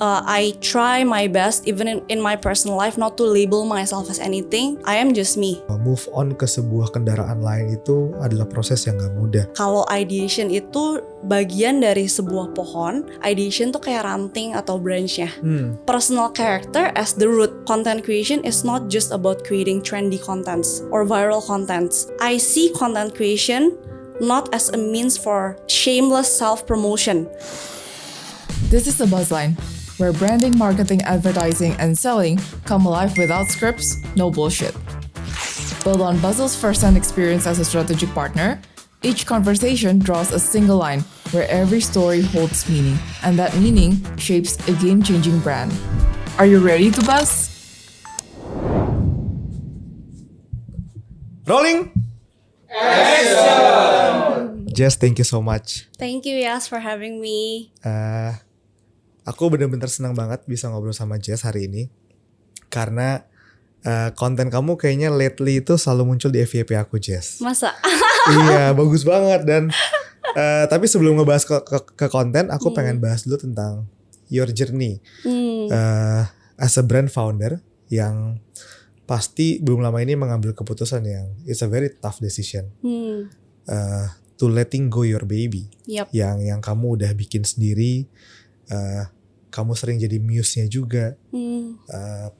I try my best even in my personal life not to label myself as anything. I am just me. Move on ke sebuah kendaraan lain itu adalah proses yang gak mudah. Kalau ideation itu bagian dari sebuah pohon, ideation tuh kayak ranting atau branch-nya. Personal character as the root. Content creation is not just about creating trendy contents or viral contents. I see content creation not as a means for shameless self-promotion. This is the Buzzline, where branding, marketing, advertising, and selling come alive without scripts, no bullshit. Built on Buzzle's first-hand experience as a strategic partner, each conversation draws a single line where every story holds meaning, and that meaning shapes a game-changing brand. Are you ready to buzz? Rolling! Jess, thank you so much. Thank you, Yas, for having me. Aku benar-benar senang banget bisa ngobrol sama Jess hari ini. Karena konten kamu kayaknya lately itu selalu muncul di FYP aku, Jess. Masa? Iya, bagus banget. Dan tapi sebelum ngebahas ke konten, aku pengen bahas dulu tentang your journey as a brand founder yang pasti belum lama ini mengambil keputusan yang it's a very tough decision to letting go your baby. Yep. Yang kamu udah bikin sendiri. Kamu sering jadi muse-nya juga.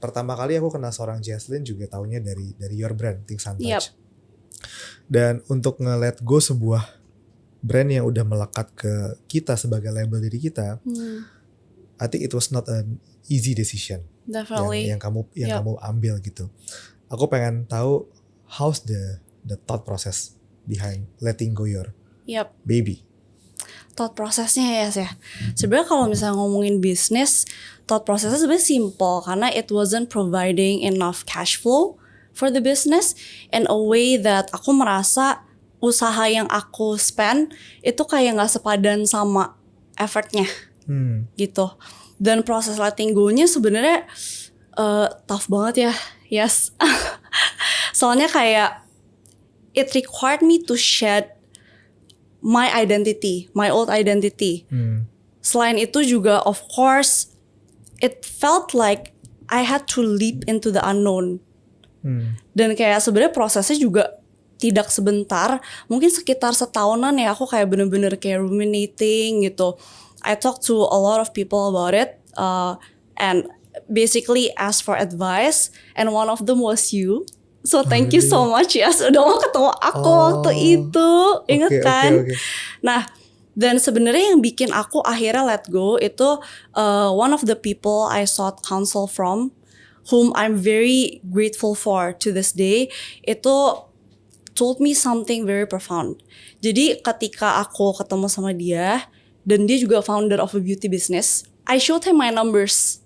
Pertama kali aku kenal seorang Jaslyn juga taunya dari your brand Things Untouched. Yep. Dan untuk nge-let go sebuah brand yang udah melekat ke kita sebagai label diri kita, I think it was not an easy decision. Definitely. Yang kamu ambil gitu. Aku pengen tahu how's the thought process behind letting go your baby. Thought prosesnya ya. Sebenarnya kalau misalnya ngomongin bisnis, thought prosesnya sebenarnya simple karena it wasn't providing enough cash flow for the business in a way that aku merasa usaha yang aku spend itu kayak nggak sepadan sama effortnya gitu. Dan proses letting go-nya sebenarnya tough banget ya, yes. Soalnya kayak it required me to shed my identity, my old identity. Selain itu juga, of course, it felt like I had to leap into the unknown. Dan kayak sebenarnya prosesnya juga tidak sebentar, mungkin sekitar setahunan ya aku kayak bener-bener kayak ruminating gitu. I talked to a lot of people about it, and basically asked for advice, and one of them was you. So thank you so much ya, udah mau ketemu aku waktu itu, inget kan? Okay. Nah, dan sebenarnya yang bikin aku akhirnya let go itu one of the people I sought counsel from, whom I'm very grateful for to this day, itu told me something very profound. Jadi ketika aku ketemu sama dia, dan dia juga founder of a beauty business, I showed him my numbers.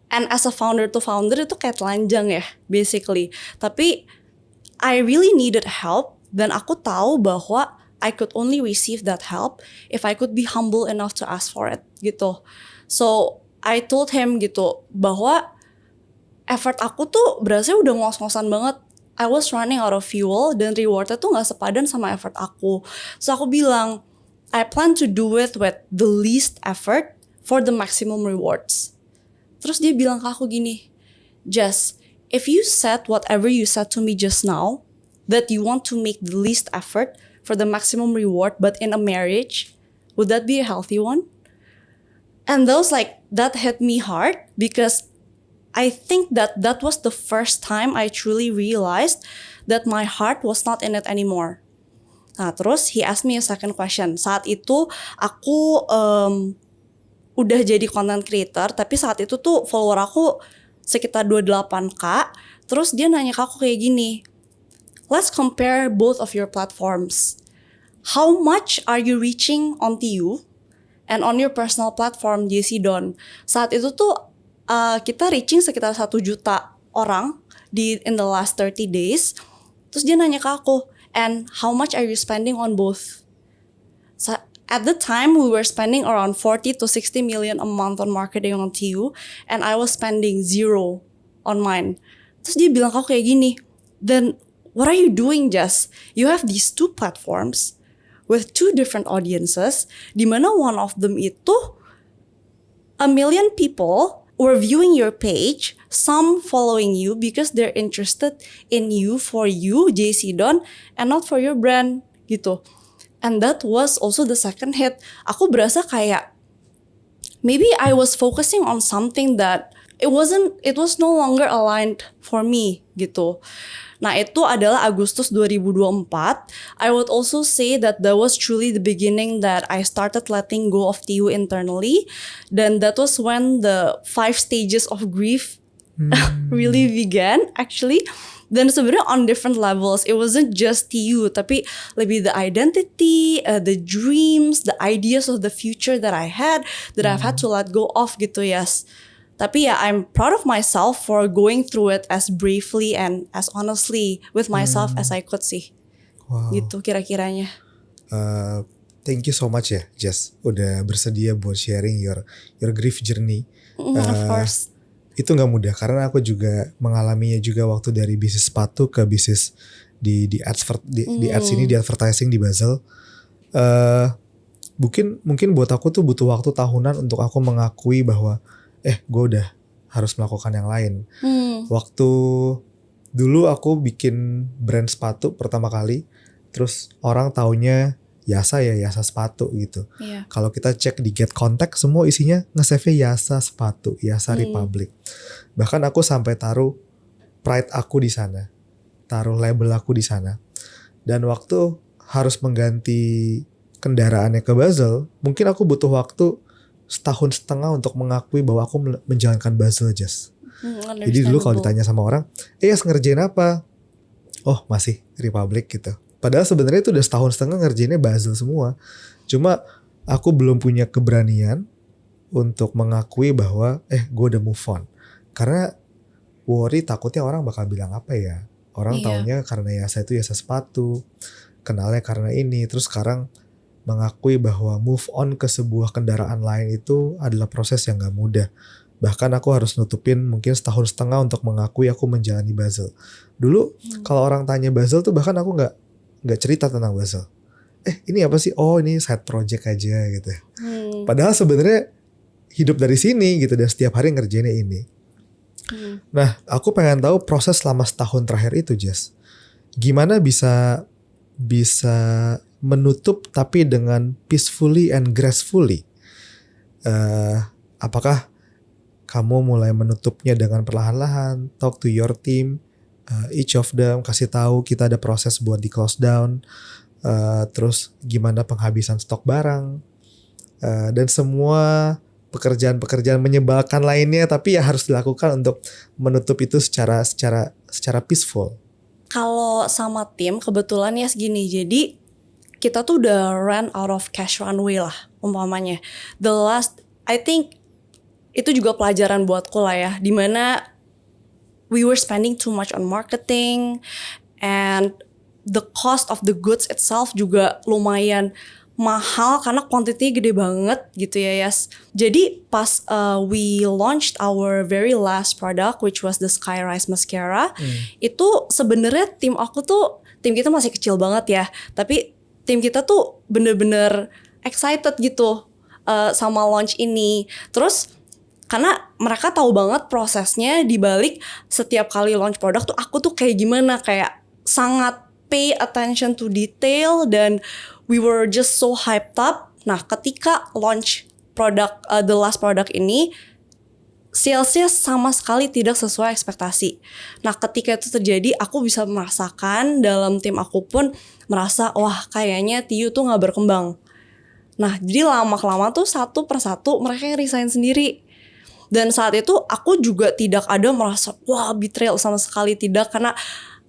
And as a founder to founder itu kayak telanjang ya, basically. Tapi I really needed help, dan aku tahu bahwa I could only receive that help if I could be humble enough to ask for it gitu. So I told him gitu bahwa effort aku tuh berasa udah ngos-ngosan banget. I was running out of fuel dan rewardnya tuh gak sepadan sama effort aku. So aku bilang, I plan to do it with the least effort for the maximum rewards. Terus dia bilang ke aku gini, Jess, if you said whatever you said to me just now, that you want to make the least effort for the maximum reward, but in a marriage, would that be a healthy one? And that hit me hard, because I think that was the first time I truly realized that my heart was not in it anymore. Nah, terus he asked me a second question. Saat itu aku udah jadi content creator, tapi saat itu tuh follower aku sekitar 28k. Terus dia nanya ke aku kayak gini, let's compare both of your platforms. How much are you reaching on TU and on your personal platform JC Don? Saat itu tuh kita reaching sekitar 1 juta orang in the last 30 days. Terus dia nanya ke aku, and how much are you spending on both? At the time, we were spending around 40 to 60 million a month on marketing on TU, and I was spending 0 on mine. Terus dia bilang ke aku kayak gini, then what are you doing, Jess? You have these 2 platforms with 2 different audiences, di mana one of them itu a million people were viewing your page, some following you because they're interested in you for you, JC Don, and not for your brand gitu. And that was also the second hit. Aku berasa kayak maybe I was focusing on something that it was no longer aligned for me gitu. Nah itu adalah Agustus 2024. I would also say that was truly the beginning that I started letting go of TU internally. Dan that was when the 5 stages of grief really began actually. Dan sebenarnya on different levels, it wasn't just TU, tapi lebih the identity, the dreams, the ideas of the future that I had, that I've had to let go of gitu yes. Tapi ya I'm proud of myself for going through it as bravely and as honestly with myself as I could sih. Wow. Gitu kira-kiranya. Thank you so much ya Jess, udah bersedia buat sharing your grief journey. Of course. Itu gak mudah karena aku juga mengalaminya juga waktu dari bisnis sepatu ke bisnis di ads ini, di advertising di Basel. Mungkin buat aku tuh butuh waktu tahunan untuk aku mengakui bahwa gue udah harus melakukan yang lain. Waktu dulu aku bikin brand sepatu pertama kali, terus orang taunya Yasa sepatu gitu. Yeah. Kalau kita cek di Get Contact semua isinya nge-save Yasa sepatu, Yasa Republic. Bahkan aku sampai taruh pride aku di sana, taruh label aku di sana. Dan waktu harus mengganti kendaraannya ke Basel, mungkin aku butuh waktu 1.5 tahun untuk mengakui bahwa aku menjalankan Basel Jazz. Jadi dulu kalau ditanya sama orang, Yas ngerjain apa? Oh masih Republic gitu. Padahal sebenarnya itu udah 1.5 tahun ngerjainnya Basel semua. Cuma aku belum punya keberanian untuk mengakui bahwa gue udah move on. Karena worry takutnya orang bakal bilang apa ya. Orang taunya karena Yasa itu Yasa sepatu, kenalnya karena ini. Terus sekarang mengakui bahwa move on ke sebuah kendaraan lain itu adalah proses yang gak mudah. Bahkan aku harus nutupin mungkin 1.5 tahun untuk mengakui aku menjalani Basel. Dulu kalau orang tanya Basel tuh bahkan aku gak cerita tentang Basel. Ini apa sih? Oh ini side project aja gitu. Padahal sebenarnya hidup dari sini gitu dan setiap hari ngerjainnya ini. Nah aku pengen tahu proses selama 1 tahun terakhir itu Jess. Gimana bisa menutup tapi dengan peacefully and gracefully. Apakah kamu mulai menutupnya dengan perlahan-lahan, talk to your team, each of them kasih tahu kita ada proses buat di close down, terus gimana penghabisan stok barang, dan semua pekerjaan-pekerjaan menyebalkan lainnya, tapi ya harus dilakukan untuk menutup itu secara peaceful. Kalau sama tim kebetulan ya segini, jadi kita tuh udah run out of cash runway lah umpamanya. I think itu juga pelajaran buatku lah ya, dimana we were spending too much on marketing and the cost of the goods itself juga lumayan mahal karena quantity gede banget gitu ya Yas. Jadi pas we launched our very last product which was the Skyrise Mascara, itu sebenarnya tim kita masih kecil banget ya, tapi tim kita tuh bener-bener excited gitu sama launch ini. Terus karena mereka tahu banget prosesnya di balik setiap kali launch produk tuh aku tuh kayak gimana, kayak sangat pay attention to detail dan we were just so hyped up. Nah ketika launch produk the last product ini, salesnya sama sekali tidak sesuai ekspektasi. Nah ketika itu terjadi, aku bisa merasakan, dalam tim aku pun merasa wah kayaknya TU tuh gak berkembang. Nah jadi lama-kelamaan tuh satu persatu mereka yang resign sendiri. Dan saat itu aku juga tidak ada merasa wah betrayal sama sekali, tidak. Karena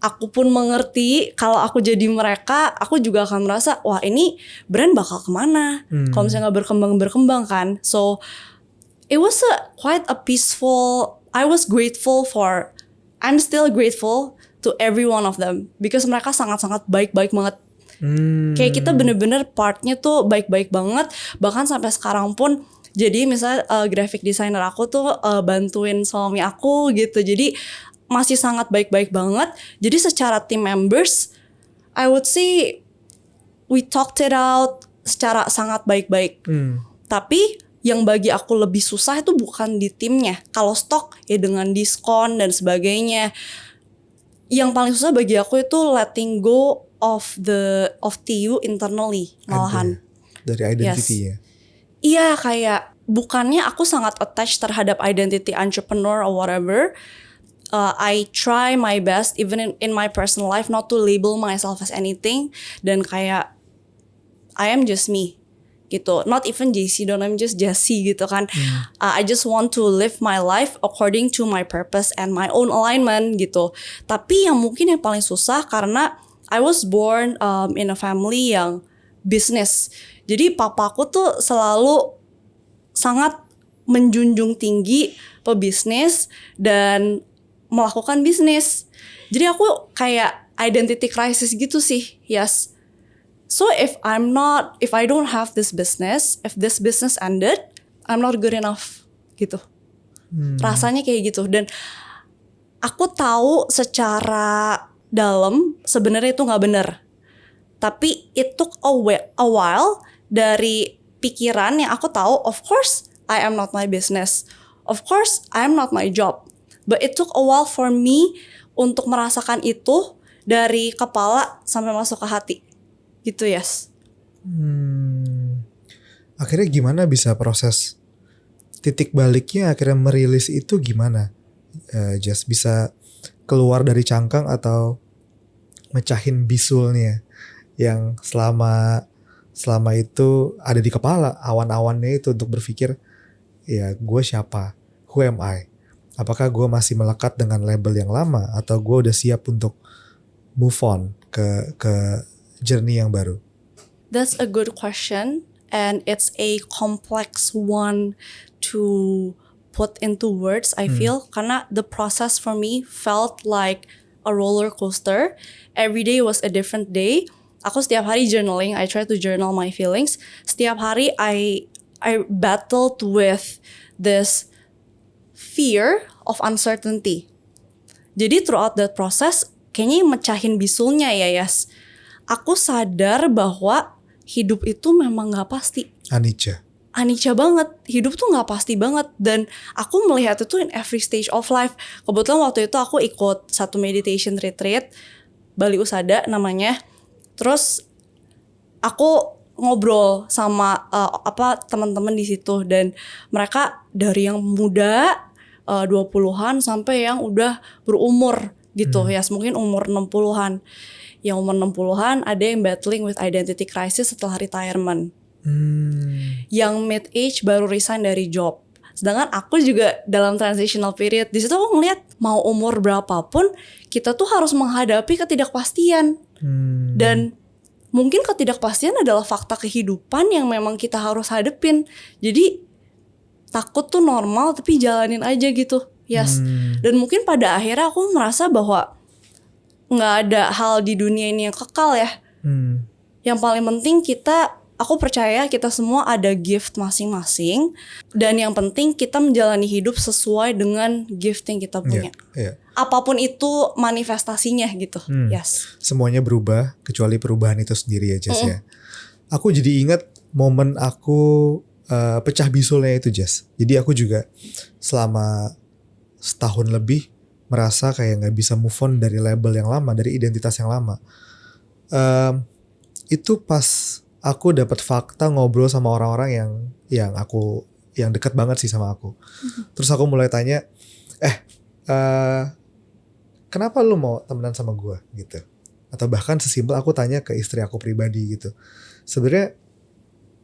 aku pun mengerti kalau aku jadi mereka, aku juga akan merasa wah ini brand bakal kemana kalau misalnya gak berkembang kan. So it was quite a peaceful. I'm still grateful to every one of them because mereka sangat-sangat baik-baik banget. Kayak kita bener-bener partnya tuh baik-baik banget. Bahkan sampai sekarang pun, jadi misalnya graphic designer aku tuh bantuin suami aku gitu. Jadi masih sangat baik-baik banget. Jadi secara team members, I would say we talked it out secara sangat baik-baik. Tapi yang bagi aku lebih susah itu bukan di timnya. Kalau stok ya dengan diskon dan sebagainya. Yang paling susah bagi aku itu letting go of TU internally malahan. Dari identity ya. Iya, kayak bukannya aku sangat attached terhadap identity entrepreneur or whatever. I try my best even in my personal life not to label myself as anything, dan kayak I am just me gitu, not even JC, don't I'm just Jessie gitu kan. I just want to live my life according to my purpose and my own alignment gitu. Tapi yang mungkin yang paling susah karena I was born in a family yang business. Jadi papaku tuh selalu sangat menjunjung tinggi pebisnis dan melakukan bisnis. Jadi aku kayak identity crisis gitu sih, yes. So if I don't have this business, if this business ended, I'm not good enough gitu. Rasanya kayak gitu. Dan aku tahu secara dalam sebenarnya itu nggak benar. Tapi it took a while dari pikiran yang aku tahu, of course I am not my business, of course I am not my job. But it took a while for me untuk merasakan itu dari kepala sampai masuk ke hati. Gitu, yes. Akhirnya gimana bisa proses titik baliknya akhirnya merilis itu gimana? Just bisa keluar dari cangkang atau mecahin bisulnya yang selama itu ada di kepala, awan-awannya itu untuk berpikir, ya gue siapa? Who am I? Apakah gue masih melekat dengan label yang lama atau gue udah siap untuk move on ke journey yang baru? That's a good question, and it's a complex one to put into words, I feel, karena the process for me felt like a roller coaster. Every day was a different day. Aku setiap hari journaling, I try to journal my feelings. Setiap hari I battled with this fear of uncertainty. Jadi throughout that process, kayaknya yang mecahin bisulnya ya, Yas. Aku sadar bahwa hidup itu memang gak pasti. Anicca banget. Hidup tuh gak pasti banget. Dan aku melihat itu in every stage of life. Kebetulan waktu itu aku ikut satu meditation retreat, Bali Usada namanya. Terus aku ngobrol sama teman-teman di situ. Dan mereka dari yang muda 20-an sampai yang udah berumur gitu. Ya mungkin umur 60-an. Yang umur 60-an ada yang battling with identity crisis setelah retirement. Yang mid age baru resign dari job. Sedangkan aku juga dalam transitional period. Di situ aku ngeliat mau umur berapapun kita tuh harus menghadapi ketidakpastian. Dan mungkin ketidakpastian adalah fakta kehidupan yang memang kita harus hadepin. Jadi takut tuh normal tapi jalanin aja gitu. Yes. Dan mungkin pada akhirnya aku merasa bahwa nggak ada hal di dunia ini yang kekal ya. Yang paling penting aku percaya kita semua ada gift masing-masing. Dan yang penting kita menjalani hidup sesuai dengan gift yang kita punya. Apapun itu manifestasinya gitu. Yes. Semuanya berubah kecuali perubahan itu sendiri ya, Jess ya. Aku jadi ingat momen aku pecah bisulnya itu, Jess. Jadi aku juga selama setahun lebih merasa kayak gak bisa move on dari label yang lama, dari identitas yang lama. Itu pas aku dapat fakta ngobrol sama orang-orang yang dekat banget sih sama aku. Terus aku mulai tanya, kenapa lu mau temenan sama gue gitu? Atau bahkan sesimpel aku tanya ke istri aku pribadi gitu. Sebenarnya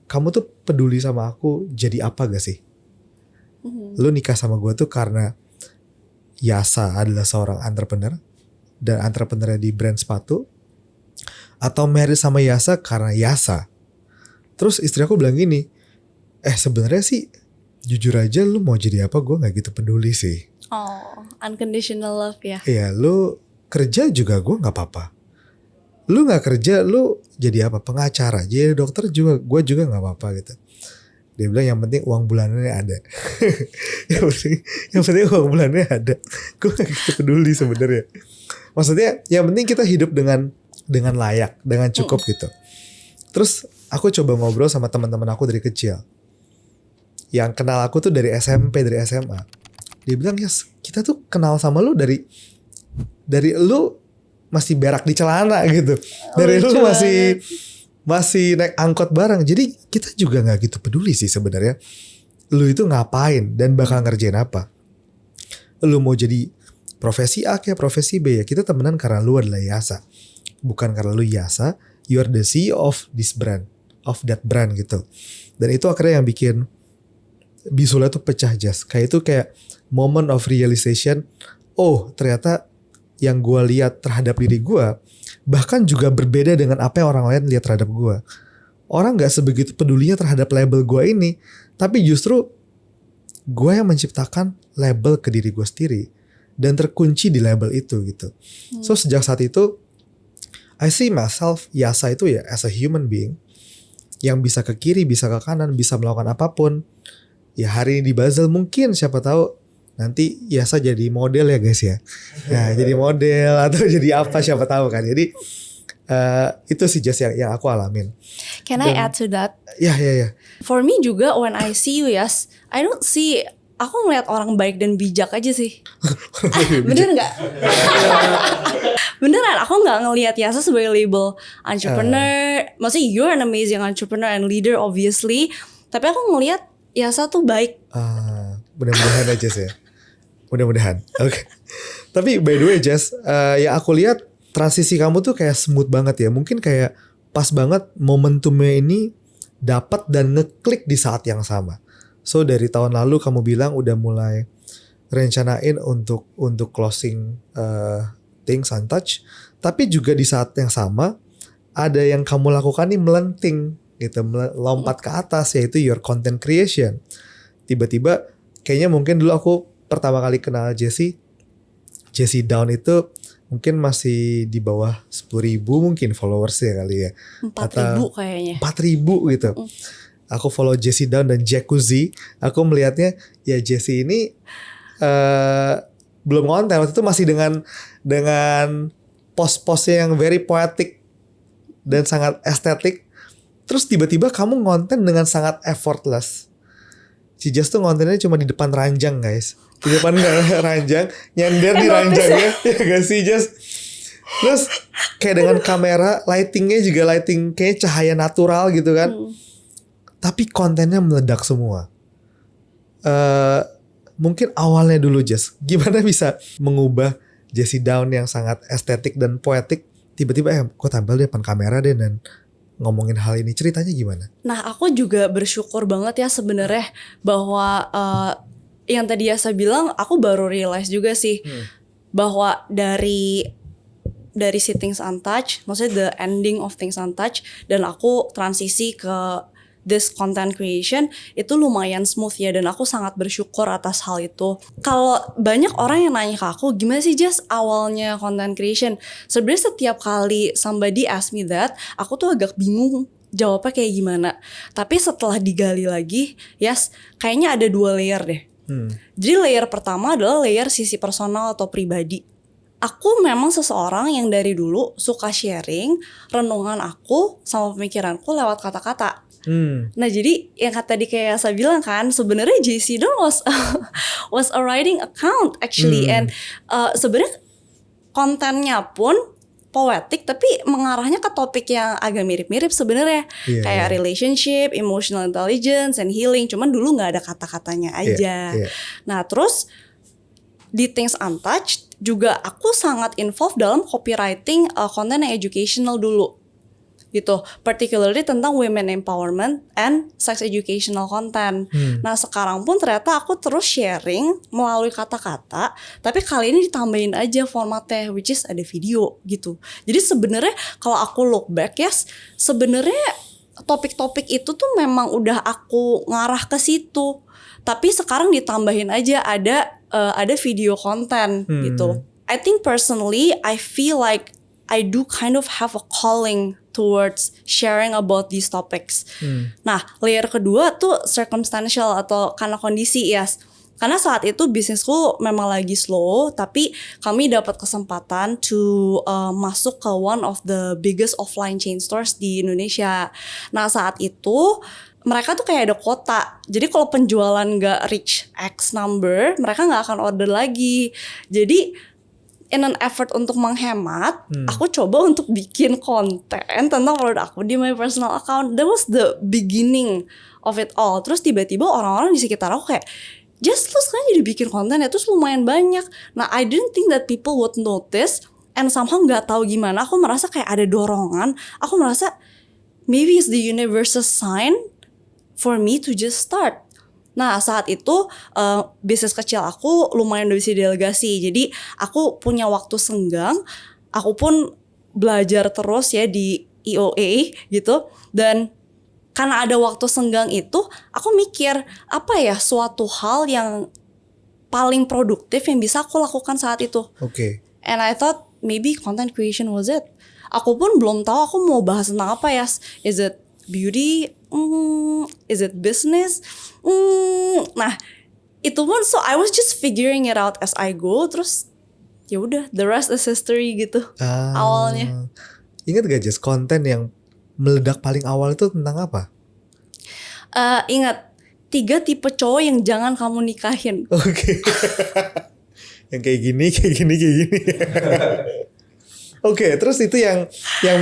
kamu tuh peduli sama aku jadi apa gak sih? Lu nikah sama gue tuh karena Yasa adalah seorang entrepreneur dan entrepreneurnya di brand sepatu, atau married sama Yasa karena Yasa? Terus istri aku bilang gini, sebenarnya sih jujur aja lu mau jadi apa gue gak gitu peduli sih. Oh, unconditional love ya. Iya, lu kerja juga gue gak apa-apa. Lu gak kerja, lu jadi apa? Pengacara, jadi dokter juga, gue juga gak apa-apa gitu. Dia bilang yang penting uang bulanannya ada. yang penting uang bulanannya ada. Gue gak gitu peduli sebenarnya. Maksudnya yang penting kita hidup dengan layak, dengan cukup gitu. Terus aku coba ngobrol sama teman-teman aku dari kecil yang kenal aku tuh dari SMP, dari SMA. Dia bilang, Yas, kita tuh kenal sama lu dari lu masih berak di celana gitu. Dari Lucu lu masih naik angkot bareng. Jadi kita juga gak gitu peduli sih sebenarnya. Lu itu ngapain dan bakal ngerjain apa. Lu mau jadi profesi A kayak profesi B ya. Kita temenan karena lu adalah Yasa. Bukan karena lu Yasa, you are the CEO of this brand. Of that brand gitu. Dan itu akhirnya yang bikin bisulnya tuh pecah, Jas. Kayak itu kayak moment of realization. Oh ternyata yang gue lihat terhadap diri gue bahkan juga berbeda dengan apa yang orang lain lihat terhadap gue. Orang gak sebegitu pedulinya terhadap label gue ini, tapi justru gue yang menciptakan label ke diri gue sendiri dan terkunci di label itu gitu. So sejak saat itu I see myself, Yasa itu ya as a human being yang bisa ke kiri, bisa ke kanan, bisa melakukan apapun. Ya hari ini di Basel mungkin siapa tahu nanti Yasa jadi model ya guys ya. Nah jadi model atau jadi apa siapa tahu kan. Jadi itu sih just yang aku alamin. Can I add to that? Ya. For me juga when I see you, Yas, I don't see, aku ngeliat orang baik dan bijak aja sih. Bener nggak? Beneran, aku nggak ngelihat Yasa sebagai label entrepreneur. Maksudnya you're an amazing entrepreneur and leader obviously. Tapi aku ngelihat Yasa tuh baik. Mudah-mudahan aja sih. Mudah-mudahan. Oke. Tapi by the way Jess, ya aku lihat transisi kamu tuh kayak smooth banget ya. Mungkin kayak pas banget momentumnya ini dapat dan ngeklik di saat yang sama. So dari tahun lalu kamu bilang udah mulai rencanain untuk closing Things Untouched. Tapi juga di saat yang sama ada yang kamu lakukan nih melenting gitu, lompat ke atas, yaitu your content creation. Tiba-tiba kayaknya mungkin dulu aku pertama kali kenal Jessie Down itu mungkin masih di bawah 10.000 mungkin followersnya kali ya. 4.000 kayaknya. 4.000 gitu. Aku follow Jessie Down dan Jacuzzi. Aku melihatnya ya Jessie ini belum konten waktu itu, masih dengan post-postnya yang very poetic dan sangat estetik. Terus tiba-tiba kamu ngonten dengan sangat effortless. Si Jess tuh ngontennya cuma di depan ranjang guys. Di depan ranjang, nyender di ranjangnya. Ya gak sih Jess? Terus kayak dengan kamera, lightingnya juga lighting kayak cahaya natural gitu kan. Tapi kontennya meledak semua. Mungkin awalnya dulu Jess, gimana bisa mengubah Jessie Down yang sangat estetik dan poetik tiba-tiba gue tampil di depan kamera deh dan ngomongin hal ini, ceritanya gimana? Nah aku juga bersyukur banget ya sebenarnya bahwa yang tadi Yasa bilang aku baru realize juga sih bahwa dari si Things Untouched, maksudnya the ending of Things Untouched, dan aku transisi ke this content creation itu lumayan smooth ya, dan aku sangat bersyukur atas hal itu. Kalau banyak orang yang nanya ke aku, gimana sih Jess awalnya content creation? Sebenarnya setiap kali somebody ask me that, aku tuh agak bingung jawabnya kayak gimana. Tapi setelah digali lagi, yes, kayaknya ada 2 layer deh. Jadi layer pertama adalah layer sisi personal atau pribadi. Aku memang seseorang yang dari dulu suka sharing renungan aku sama pemikiranku lewat kata-kata. Nah jadi yang tadi kayak saya bilang kan, sebenarnya Jessie Down was a writing account actually, and sebenarnya kontennya pun poetic tapi mengarahnya ke topik yang agak mirip-mirip sebenarnya, kayak relationship, emotional intelligence, and healing. Cuman dulu nggak ada kata-katanya aja. Nah terus di Things Untouched juga aku sangat involved dalam copywriting konten yang educational dulu. Gitu, particularly tentang women empowerment and sex educational content. Nah sekarang pun ternyata aku terus sharing melalui kata-kata, tapi kali ini ditambahin aja formatnya, which is ada video gitu. Jadi sebenarnya kalau aku look back yes, sebenarnya topik-topik itu tuh memang udah aku ngarah ke situ, tapi sekarang ditambahin aja ada video konten gitu. I think personally I feel like I do kind of have a calling towards sharing about these topics. Nah, layer kedua tuh circumstantial atau karena kondisi yes. Karena saat itu bisnisku memang lagi slow, tapi kami dapat kesempatan to masuk ke one of the biggest offline chain stores di Indonesia. Nah, saat itu mereka tuh kayak ada kuota. Jadi kalau penjualan nggak reach X number, mereka nggak akan order lagi. Jadi in an effort untuk menghemat, aku coba untuk bikin konten tentang produk aku di my personal account. That was the beginning of it all. Terus tiba-tiba orang-orang di sekitar aku kayak, just lu sekarang jadi bikin konten ya, terus lumayan banyak. Nah, I didn't think that people would notice, and somehow nggak tahu gimana, aku merasa kayak ada dorongan. Aku merasa maybe it's the universe's sign for me to just start. Nah, saat itu bisnis kecil aku lumayan udah bisa delegasi. Jadi aku punya waktu senggang, aku pun belajar terus ya di EOA gitu. Dan karena ada waktu senggang itu, aku mikir apa ya suatu hal yang paling produktif yang bisa aku lakukan saat itu. Oke. And I thought maybe content creation was it. Aku pun belum tahu aku mau bahas tentang apa ya. Is it beauty? Is it business? Nah, itu pun so I was just figuring it out as I go. Terus ya udah, the rest is history gitu. Awalnya. Ingat gak Jess, konten yang meledak paling awal itu tentang apa? Ingat 3 tipe cowok yang jangan kamu nikahin. Oke. Yang kayak gini. Oke, terus itu yang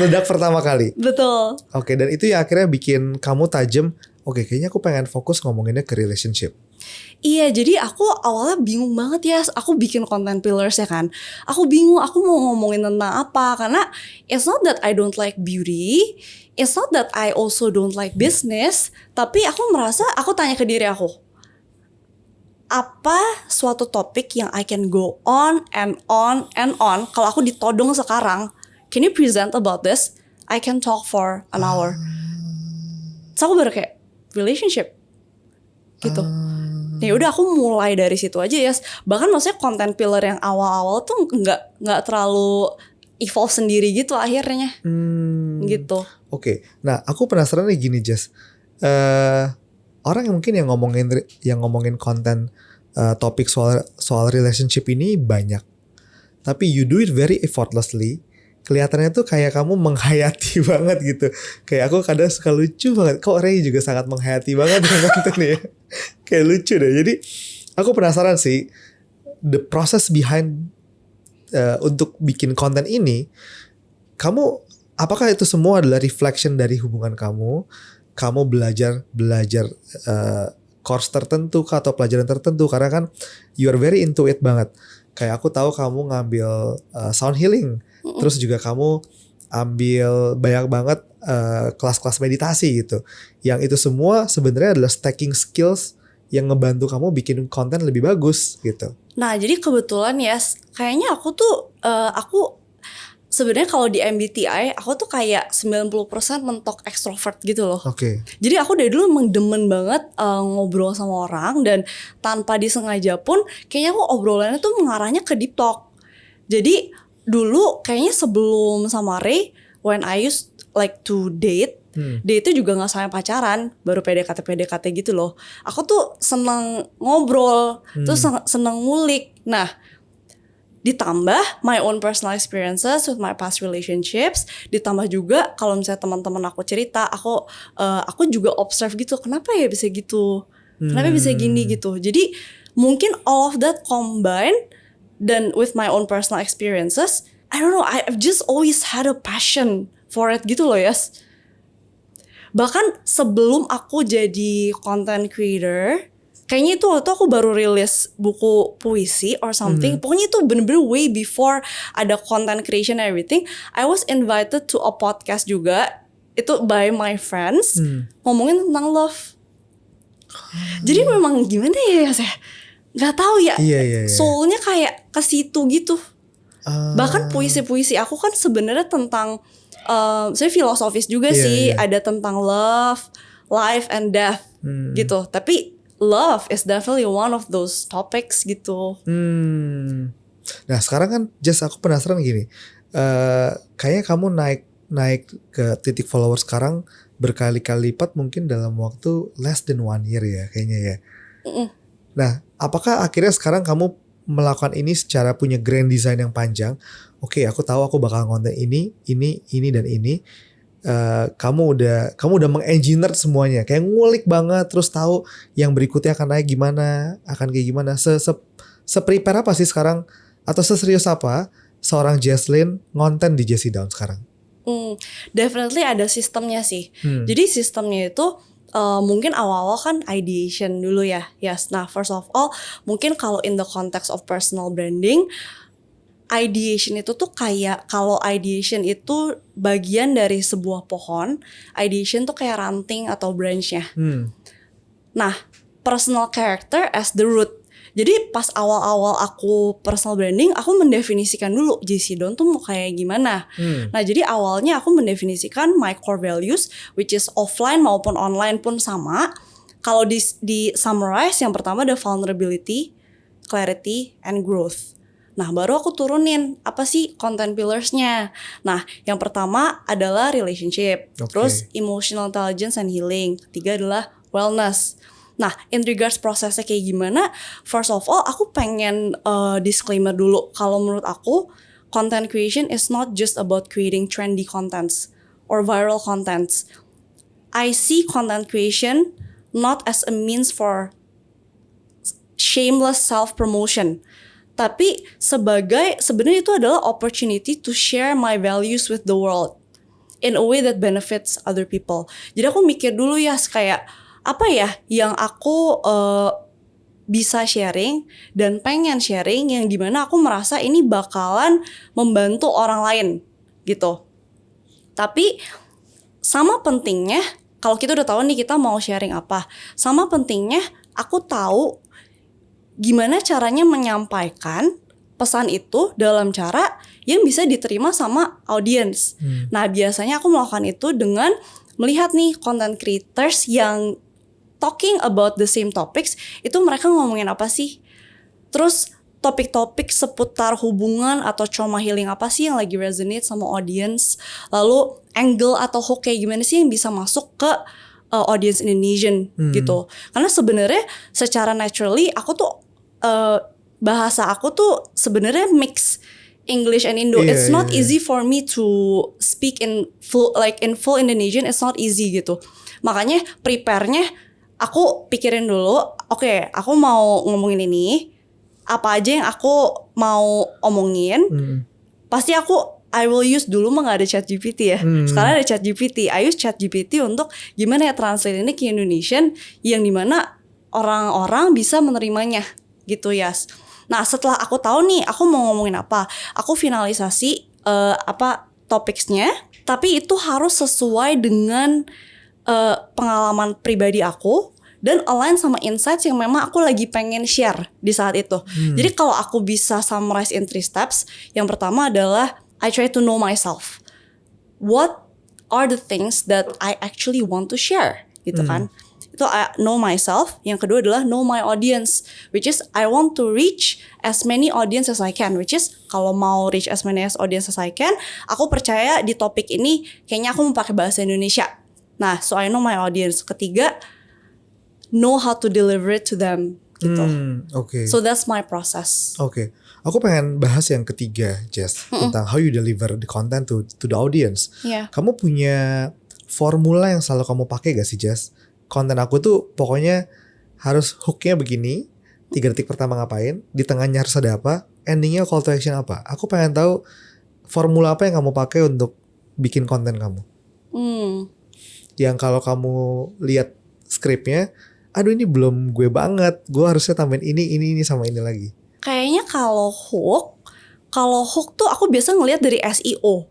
meledak pertama kali. Betul. Oke, dan itu yang akhirnya bikin kamu tajam. Oke, kayaknya aku pengen fokus ngomonginnya ke relationship. Iya, jadi aku awalnya bingung banget ya. Aku bikin content pillars ya kan. Aku bingung aku mau ngomongin tentang apa. Karena it's not that I don't like beauty. It's not that I also don't like business. Tapi aku merasa, aku tanya ke diri aku, apa suatu topik yang I can go on and on and on. Kalau aku ditodong sekarang, can you present about this? I can talk for an hour. So aku baru kayak relationship gitu. Ya udah, aku mulai dari situ aja ya. Bahkan maksudnya konten pillar yang awal-awal tuh nggak terlalu evolve sendiri gitu akhirnya. Gitu. Oke. Nah, aku penasaran nih gini, Jess. Orang yang mungkin yang ngomongin konten topik soal relationship ini banyak. Tapi you do it very effortlessly. Kelihatannya tuh kayak kamu menghayati banget gitu. Kayak aku kadang suka lucu banget. Kok Ray juga sangat menghayati banget dengan konten ya. Kayak lucu deh. Jadi aku penasaran sih, the process behind untuk bikin konten ini, kamu apakah itu semua adalah reflection dari hubungan kamu? Kamu belajar course tertentu atau pelajaran tertentu, karena kan you are very into it banget. Kayak aku tahu kamu ngambil sound healing, terus juga kamu ambil banyak banget kelas-kelas meditasi gitu. Yang itu semua sebenarnya adalah stacking skills yang ngebantu kamu bikin konten lebih bagus gitu. Nah, jadi kebetulan ya, kayaknya aku tuh sebenarnya kalau di MBTI aku tuh kayak 90% mentok ekstrovert gitu loh. Oke. Jadi aku dari dulu emang demen banget ngobrol sama orang, dan tanpa disengaja pun kayaknya aku obrolannya tuh mengarahnya ke deep talk. Jadi dulu kayaknya sebelum sama Ray, when I used like to date, dia itu juga gak sampai pacaran, baru PDKT gitu loh. Aku tuh seneng ngobrol, terus seneng ngulik. Nah, ditambah my own personal experiences with my past relationships, ditambah juga kalau misalnya teman-teman aku cerita, aku juga observe gitu, kenapa ya bisa gitu, kenapa bisa gini gitu. Jadi mungkin all of that combined, dan with my own personal experiences, I don't know, I've just always had a passion for it gitu loh yes. Bahkan sebelum aku jadi content creator, kayaknya itu waktu aku baru rilis buku puisi or something. Pokoknya itu bener-bener way before ada content creation and everything. I was invited to a podcast juga, itu by my friends, ngomongin tentang love. Jadi memang gimana ya saya nggak tahu ya, soulnya kayak ke situ gitu. Bahkan puisi-puisi aku kan sebenarnya tentang saya filosofis juga sih. Ada tentang love, life and death gitu. Tapi love is definitely one of those topics gitu. Nah sekarang kan Jess, aku penasaran gini, kayaknya kamu naik ke titik follower sekarang berkali-kali lipat mungkin dalam waktu less than 1 year ya kayaknya ya. Nah apakah akhirnya sekarang kamu melakukan ini secara punya grand design yang panjang? Oke, aku tahu aku bakal konten ini dan ini. kamu udah mengengineer semuanya, kayak ngulik banget, terus tahu yang berikutnya akan naik gimana, akan kayak gimana. Se-prepare apa sih sekarang, atau seserius apa seorang Jaslyn ngonten di Jesse Down sekarang? Definitely ada sistemnya sih. Jadi sistemnya itu mungkin awal-awal kan ideation dulu ya. Yes. Nah, first of all, mungkin kalau in the context of personal branding, ideation itu tuh kayak, kalau ideation itu bagian dari sebuah pohon, ideation tuh kayak ranting atau branch-nya. Nah, personal character as the root. Jadi pas awal-awal aku personal branding, aku mendefinisikan dulu Jesse Down tuh mau kayak gimana. Nah, jadi awalnya aku mendefinisikan my core values, which is offline maupun online pun sama. Kalau di summarize, yang pertama ada vulnerability, clarity, and growth. Nah, baru aku turunin apa sih content pillars-nya. Nah, yang pertama adalah relationship, terus emotional intelligence and healing. Ketiga adalah wellness. Nah, in regards prosesnya kayak gimana, first of all, aku pengen disclaimer dulu. Kalau menurut aku, content creation is not just about creating trendy contents or viral contents. I see content creation not as a means for shameless self-promotion, tapi sebenarnya itu adalah opportunity to share my values with the world in a way that benefits other people. Jadi aku mikir dulu ya, kayak apa ya yang aku bisa sharing dan pengen sharing, yang dimana aku merasa ini bakalan membantu orang lain gitu. Tapi sama pentingnya, kalau kita udah tahu nih kita mau sharing apa, sama pentingnya aku tahu gimana caranya menyampaikan pesan itu dalam cara yang bisa diterima sama audiens. Nah, biasanya aku melakukan itu dengan melihat nih content creators yang talking about the same topics, itu mereka ngomongin apa sih? Terus topik-topik seputar hubungan atau trauma healing apa sih yang lagi resonate sama audience? Lalu angle atau hook kayak gimana sih yang bisa masuk ke audience Indonesian gitu. Karena sebenarnya secara naturally aku tuh bahasa aku tuh sebenarnya mix English and Indo. It's not easy for me to speak in full Indonesian. It's not easy gitu. Makanya prepare-nya aku pikirin dulu, oke, aku mau ngomongin ini, apa aja yang aku mau omongin. Pasti I will use, dulu mah gak ada ChatGPT ya. Sekarang ada ChatGPT. I use ChatGPT untuk gimana ya translate ini ke Indonesian yang dimana orang-orang bisa menerimanya gitu ya. Nah, setelah aku tahu nih aku mau ngomongin apa, aku finalisasi topicsnya, tapi itu harus sesuai dengan pengalaman pribadi aku dan align sama insights yang memang aku lagi pengen share di saat itu. Jadi kalau aku bisa summarize in 3 steps, yang pertama adalah I try to know myself. What are the things that I actually want to share gitu kan? Itu I know myself. Yang kedua adalah know my audience, which is I want to reach as many audience as I can, which is kalau mau reach as many audience as I can, aku percaya di topik ini kayaknya aku mau pakai bahasa Indonesia. Nah, so I know my audience. Ketiga, know how to deliver it to them gitu. So that's my process. Aku pengen bahas yang ketiga, Jess, tentang how you deliver the content to the audience. Kamu punya formula yang selalu kamu pakai gak sih, Jess? Konten aku tuh pokoknya harus hooknya begini, 3 detik pertama ngapain, di tengahnya harus ada apa, endingnya call to action apa. Aku pengen tahu formula apa yang kamu pakai untuk bikin konten kamu. Yang kalau kamu lihat skripnya, aduh ini belum gue banget, gue harusnya tambahin ini sama ini lagi. Kayaknya kalau hook tuh aku biasa ngelihat dari SEO.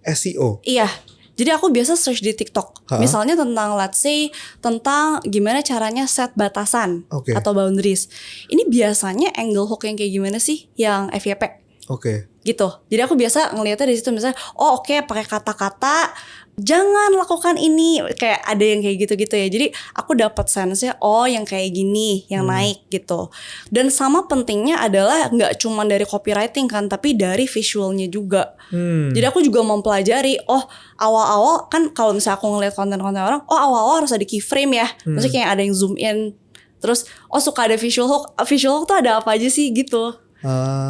SEO? Iya. Jadi aku biasa search di TikTok. Misalnya tentang, let's say, tentang gimana caranya set batasan atau boundaries. Ini biasanya angle hook yang kayak gimana sih? Yang FYP. Gitu. Jadi aku biasa ngeliatnya dari situ, misalnya, pakai kata-kata, jangan lakukan ini, kayak ada yang kayak gitu-gitu ya. Jadi aku dapat sense-nya, yang kayak gini, yang naik gitu. Dan sama pentingnya adalah nggak cuma dari copywriting kan, tapi dari visualnya juga. Jadi aku juga mempelajari, awal-awal kan kalau misalnya aku ngeliat konten-konten orang, awal-awal harus ada keyframe ya. Maksudnya kayak ada yang zoom in, terus suka ada visual hook. Visual hook tuh ada apa aja sih gitu.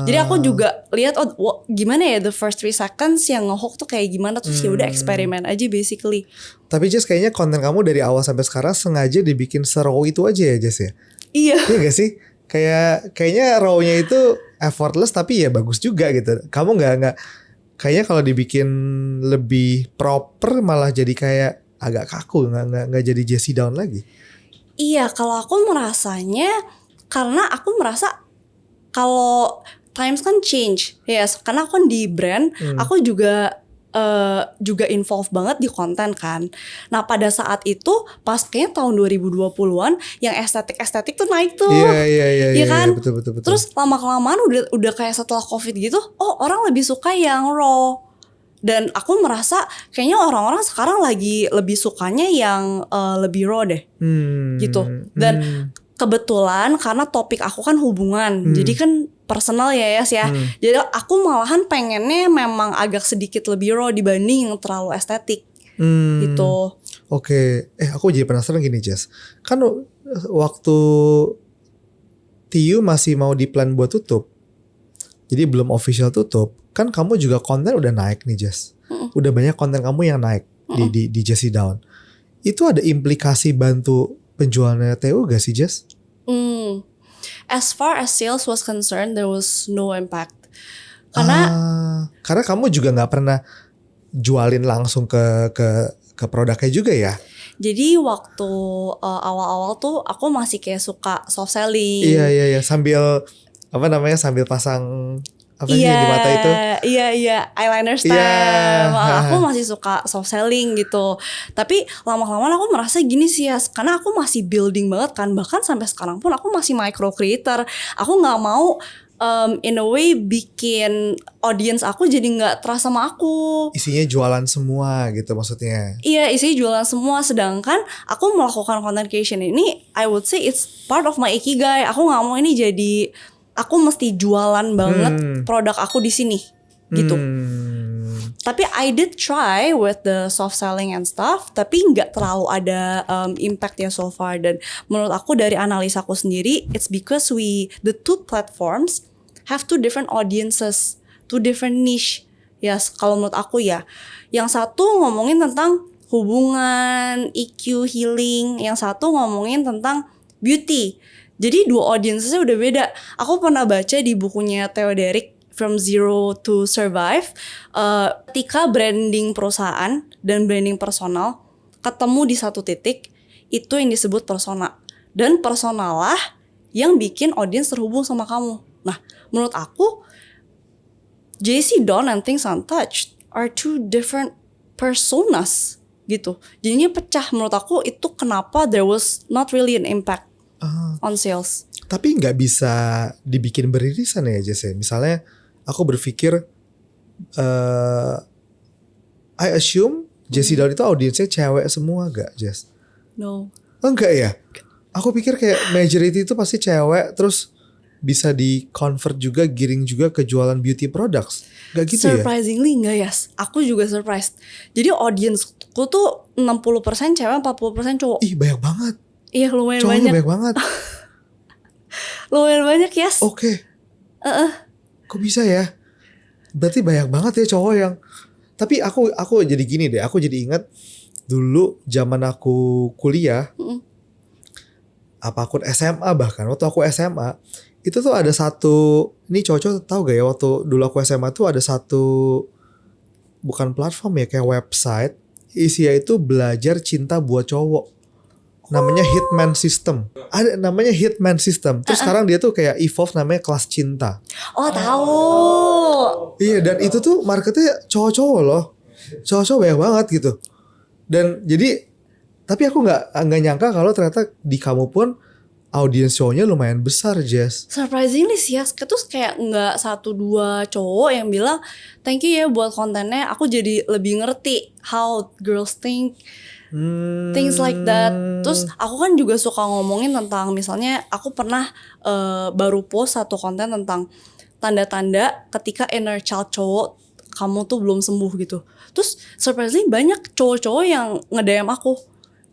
Jadi aku juga lihat gimana ya the first 3 seconds yang ngehook tuh kayak gimana, terus ya udah eksperimen aja basically. Tapi Jess kayaknya konten kamu dari awal sampai sekarang sengaja dibikin se-raw itu aja ya Jess ya? Iya. Iya gak sih? Kayaknya raw-nya itu effortless tapi ya bagus juga gitu. Kamu nggak kayaknya kalau dibikin lebih proper malah jadi kayak agak kaku, nggak jadi Jessie Down lagi. Iya, kalau aku merasanya karena aku merasa kalau times kan change, yes. Karena aku kan di brand, aku juga involve banget di konten kan. Nah pada saat itu pas kayaknya tahun 2020-an yang estetik tuh naik tuh. Iya kan? Betul. Terus lama-kelamaan udah kayak setelah COVID gitu, orang lebih suka yang raw. Dan aku merasa kayaknya orang-orang sekarang lagi lebih sukanya yang lebih raw deh. Gitu. Dan kebetulan karena topik aku kan hubungan. Jadi kan personal ya Yas ya. Jadi aku malahan pengennya memang agak sedikit lebih raw dibanding yang terlalu estetik. Gitu. Oke. Aku jadi penasaran gini Jess. Kan waktu TU masih mau di plan buat tutup. Jadi belum official tutup. Kan kamu juga konten udah naik nih Jess. Udah banyak konten kamu yang naik di Jessie Down. Itu ada implikasi bantu penjualannya TU gak sih Jess? As far as sales was concerned, there was no impact. Karena kamu juga nggak pernah jualin langsung ke produknya juga ya? Jadi waktu awal-awal tuh aku masih kayak suka soft selling. Iya sambil sambil pasang sih yang di mata itu? Iya eyeliner stem. Aku masih suka soft selling gitu. Tapi lama-kelamaan aku merasa gini sih ya, karena aku masih building banget kan. Bahkan sampai sekarang pun aku masih micro creator. Aku nggak mau in a way bikin audience aku jadi nggak terasa sama aku. Isinya jualan semua gitu maksudnya? Iya, isinya jualan semua. Sedangkan aku melakukan content creation ini, I would say it's part of my ikigai. Aku nggak mau ini jadi aku mesti jualan banget produk aku di sini gitu. Tapi I did try with the soft selling and stuff, tapi nggak terlalu ada impact ya so far. Dan menurut aku dari analisa aku sendiri, it's because the two platforms have two different audiences, two different niche. Ya, kalau menurut aku ya, yang satu ngomongin tentang hubungan, EQ, healing, yang satu ngomongin tentang beauty. Jadi dua audiensnya udah beda. Aku pernah baca di bukunya Theo Derek, From Zero to Survive, ketika branding perusahaan dan branding personal ketemu di satu titik, itu yang disebut persona. Dan persona lah yang bikin audiens terhubung sama kamu. Nah, menurut aku, Jessie Dawn and Things Untouched are two different personas gitu. Jadinya pecah. Menurut aku itu kenapa there was not really an impact on sales. Tapi nggak bisa dibikin beririsan ya Jess ya. Misalnya aku berpikir I assume Jessie Dawn itu audiensnya cewek semua gak Jess? No. Enggak ya? Aku pikir kayak majority itu pasti cewek, terus bisa di convert juga, giring juga ke jualan beauty products. Gak gitu ya? Surprisingly enggak ya. Aku juga surprised. Jadi audiensku tuh 60% cewek, 40% cowok. Ih banyak banget. Iya lumayan Cowoknya banyak. banyak banget. Lumayan banyak yes. Oke. Kok bisa ya? Berarti banyak banget ya cowok yang. Tapi aku jadi gini deh. Aku jadi ingat dulu zaman aku kuliah. Apapun SMA bahkan. Waktu aku SMA. Itu tuh ada satu. Ini cowok-cowok tahu gak ya? Waktu dulu aku SMA tuh ada satu. Bukan platform ya. Kayak website. Isinya itu belajar cinta buat cowok. Namanya Hitman System. Ada namanya Hitman System. Terus sekarang dia tuh kayak evolve namanya Kelas Cinta. Oh tahu. Iya dan itu tuh marketnya cowok-cowok loh. Cowok-cowok banyak banget gitu. Dan jadi tapi aku nggak nyangka kalau ternyata di kamu pun audiens cowoknya lumayan besar Jess. Surprisingly sih ya. Terus kayak nggak 1-2 cowok yang bilang thank you ya buat kontennya. Aku jadi lebih ngerti how girls think. Things like that. Terus aku kan juga suka ngomongin tentang misalnya aku pernah baru post satu konten tentang tanda-tanda ketika inner child cowok kamu tuh belum sembuh gitu. Terus surprisingly banyak cowok-cowok yang nge-DM aku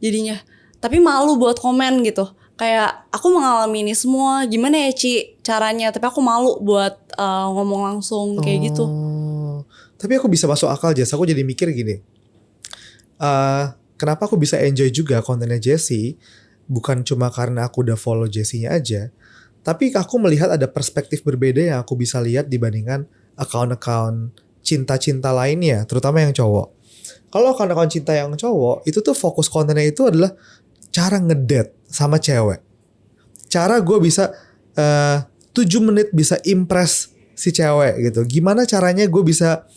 jadinya. Tapi malu buat komen gitu. kayak aku mengalami ini semua, gimana ya Ci caranya, tapi aku malu buat ngomong langsung kayak gitu. Tapi aku bisa masuk akal Jess. Aku jadi mikir gini, kenapa aku bisa enjoy juga kontennya Jessie, bukan cuma karena aku udah follow Jessie-nya aja, tapi aku melihat ada perspektif berbeda yang aku bisa lihat dibandingkan account-account cinta-cinta lainnya, terutama yang cowok. Kalau account-account cinta yang cowok, itu tuh fokus kontennya itu adalah cara ngedate sama cewek. Cara gue bisa 7 menit bisa impress si cewek gitu. Gimana caranya gue bisa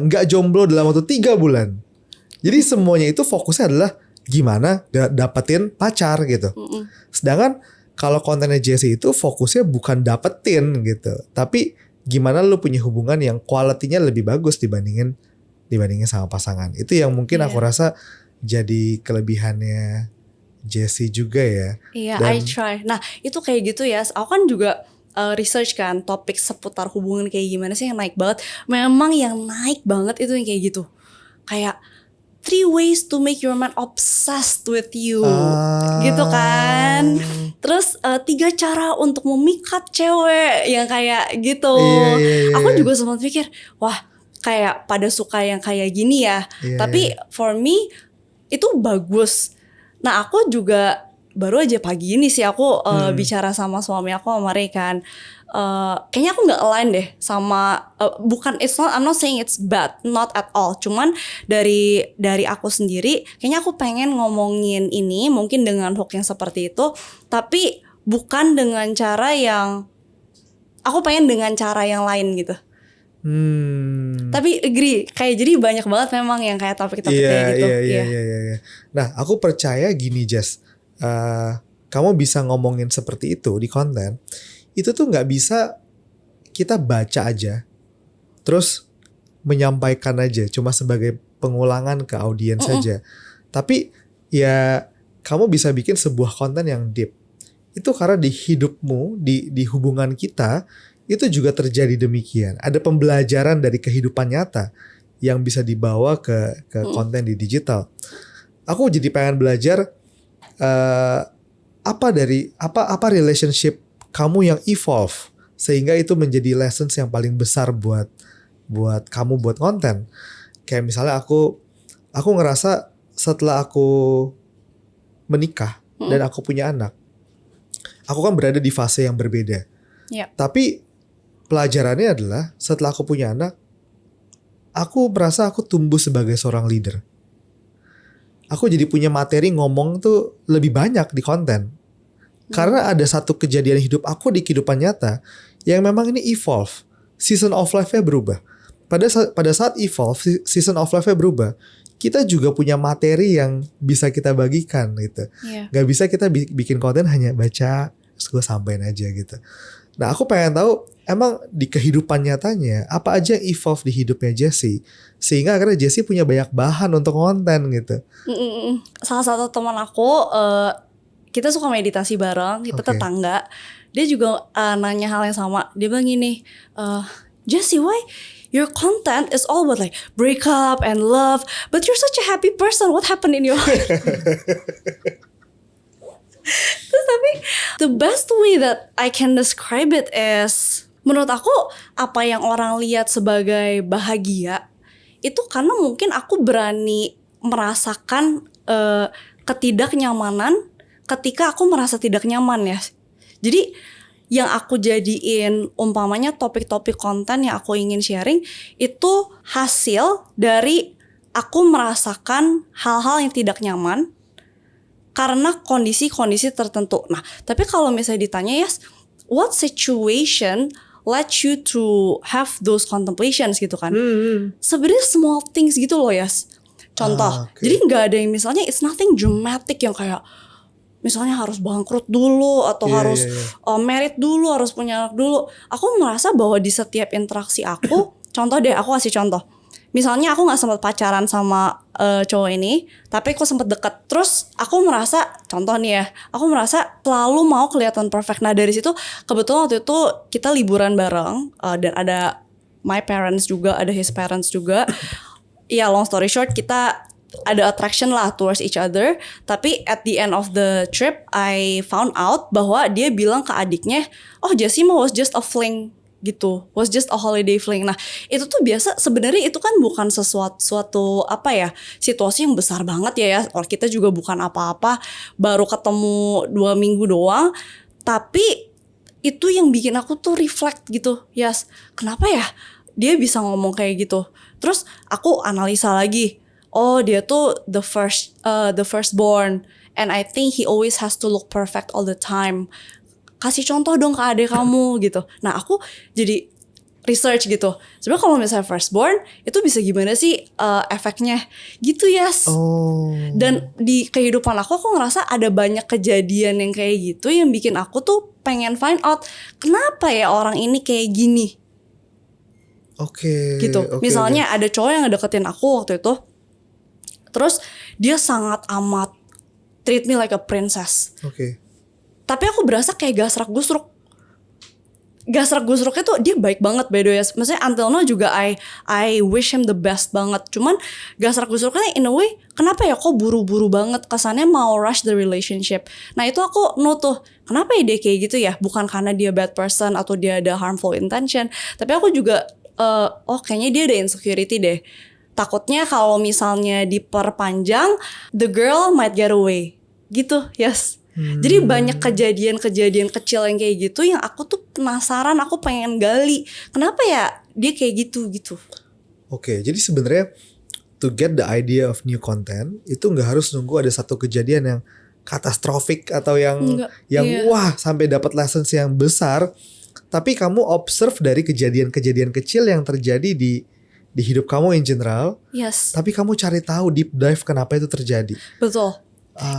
gak jomblo dalam waktu 3 bulan. Jadi semuanya itu fokusnya adalah gimana dapetin pacar gitu. Sedangkan kalau kontennya Jessie itu fokusnya bukan dapetin gitu, tapi gimana lu punya hubungan yang kualitinya lebih bagus dibandingin sama pasangan. Itu yang mungkin aku rasa jadi kelebihannya Jessie juga ya. Iya, I try. Nah, itu kayak gitu ya. Aku kan juga research kan topik seputar hubungan kayak gimana sih yang naik banget. Memang yang naik banget itu yang kayak gitu. Kayak 3 ways to make your man obsessed with you. Gitu kan. Terus 3 cara untuk memikat cewek yang kayak gitu. Iya. Aku juga sempat pikir, wah kayak pada suka yang kayak gini ya. Tapi for me itu bagus. Nah aku juga baru aja pagi ini sih aku bicara sama suami aku sama Ray kan. Kayaknya aku nggak align deh sama bukan I'm not saying it's bad, not at all. Cuman dari aku sendiri kayaknya aku pengen ngomongin ini mungkin dengan hook yang seperti itu, tapi bukan dengan cara yang aku pengen dengan cara yang lain gitu. Tapi agree, kayak jadi banyak banget memang yang kayak topik-topik kayak gitu. Iya. Nah, aku percaya gini Jess, kamu bisa ngomongin seperti itu di konten, itu tuh nggak bisa kita baca aja, terus menyampaikan aja, cuma sebagai pengulangan ke audiens saja. Tapi ya kamu bisa bikin sebuah konten yang deep. Itu karena di hidupmu, di hubungan kita, itu juga terjadi demikian. Ada pembelajaran dari kehidupan nyata yang bisa dibawa ke konten di digital. Aku jadi pengen belajar apa relationship kamu yang evolve sehingga itu menjadi lessons yang paling besar buat kamu buat konten. Kayak misalnya aku ngerasa setelah aku menikah dan aku punya anak, aku kan berada di fase yang berbeda. Tapi pelajarannya adalah setelah aku punya anak, aku merasa aku tumbuh sebagai seorang leader. Aku jadi punya materi ngomong tuh lebih banyak di konten. Karena ada satu kejadian hidup aku di kehidupan nyata yang memang ini evolve. Season of life-nya berubah. Pada saat evolve, season of life-nya berubah, kita juga punya materi yang bisa kita bagikan gitu. Gak bisa kita bikin konten hanya baca, terus gue sampein aja gitu. Nah aku pengen tahu emang di kehidupan nyatanya apa aja yang evolve di hidupnya Jessie sehingga akhirnya Jessie punya banyak bahan untuk konten gitu. Salah satu teman aku kita suka meditasi bareng, kita tetangga. Dia juga nanya hal yang sama. Dia bilang gini, Jessie, why your content is all about like break up and love, but you're such a happy person. What happened in your life? Terus tapi the best way that I can describe it is, menurut aku apa yang orang lihat sebagai bahagia itu karena mungkin aku berani merasakan ketidaknyamanan ketika aku merasa tidak nyaman ya. Jadi yang aku jadiin umpamanya topik-topik konten yang aku ingin sharing itu hasil dari aku merasakan hal-hal yang tidak nyaman karena kondisi-kondisi tertentu. Nah, tapi kalau misalnya ditanya Yas, what situation led you to have those contemplations gitu kan? Sebenarnya small things gitu loh Yas. Contoh, jadi nggak ada yang misalnya it's nothing dramatic yang kayak misalnya harus bangkrut dulu atau harus married dulu, harus punya anak dulu. Aku merasa bahwa di setiap interaksi aku, contoh deh, aku kasih contoh. Misalnya aku gak sempat pacaran sama cowok ini, tapi aku sempat deket. Terus aku merasa, contoh nih ya, aku merasa selalu mau kelihatan perfect. Nah dari situ kebetulan waktu itu kita liburan bareng dan ada my parents juga, ada his parents juga. Ya long story short kita ada attraction lah towards each other. Tapi at the end of the trip, I found out bahwa dia bilang ke adiknya, oh Jessie mah was just a fling gitu, was just a holiday fling. Nah itu tuh biasa sebenarnya itu kan bukan suatu apa ya, situasi yang besar banget ya. Kalau kita juga bukan apa-apa, baru ketemu 2 minggu doang. Tapi itu yang bikin aku tuh reflect gitu, Yas, kenapa ya dia bisa ngomong kayak gitu. Terus aku analisa lagi, oh dia tuh the firstborn, and I think he always has to look perfect all the time. Kasih contoh dong ke adik kamu gitu. Nah aku jadi research gitu. Sebenarnya kalau misalnya firstborn itu bisa gimana sih efeknya gitu, Yas. Dan di kehidupan aku ngerasa ada banyak kejadian yang kayak gitu yang bikin aku tuh pengen find out kenapa ya orang ini kayak gini. Gitu. Misalnya ada cowok yang ngedeketin aku waktu itu. Terus dia sangat amat treat me like a princess. Tapi aku berasa kayak gasrak-gusruk. Gasrak-gusruknya tuh dia baik banget by the way. Maksudnya until now juga I wish him the best banget. Cuman gasrak-gusruknya in a way, kenapa ya kok buru-buru banget, kesannya mau rush the relationship. Nah itu aku tuh, kenapa ya dia kayak gitu ya? Bukan karena dia bad person atau dia ada harmful intention. Tapi aku juga kayaknya dia ada insecurity deh. Takutnya kalau misalnya diperpanjang, the girl might get away. Gitu, yes. Jadi banyak kejadian-kejadian kecil yang kayak gitu yang aku tuh penasaran, aku pengen gali. Kenapa ya dia kayak gitu. Jadi sebenarnya to get the idea of new content itu nggak harus nunggu ada satu kejadian yang katastrofik atau yang wah sampai dapat lessons yang besar. Tapi kamu observe dari kejadian-kejadian kecil yang terjadi di hidup kamu in general. Yes. Tapi kamu cari tahu deep dive kenapa itu terjadi. Betul.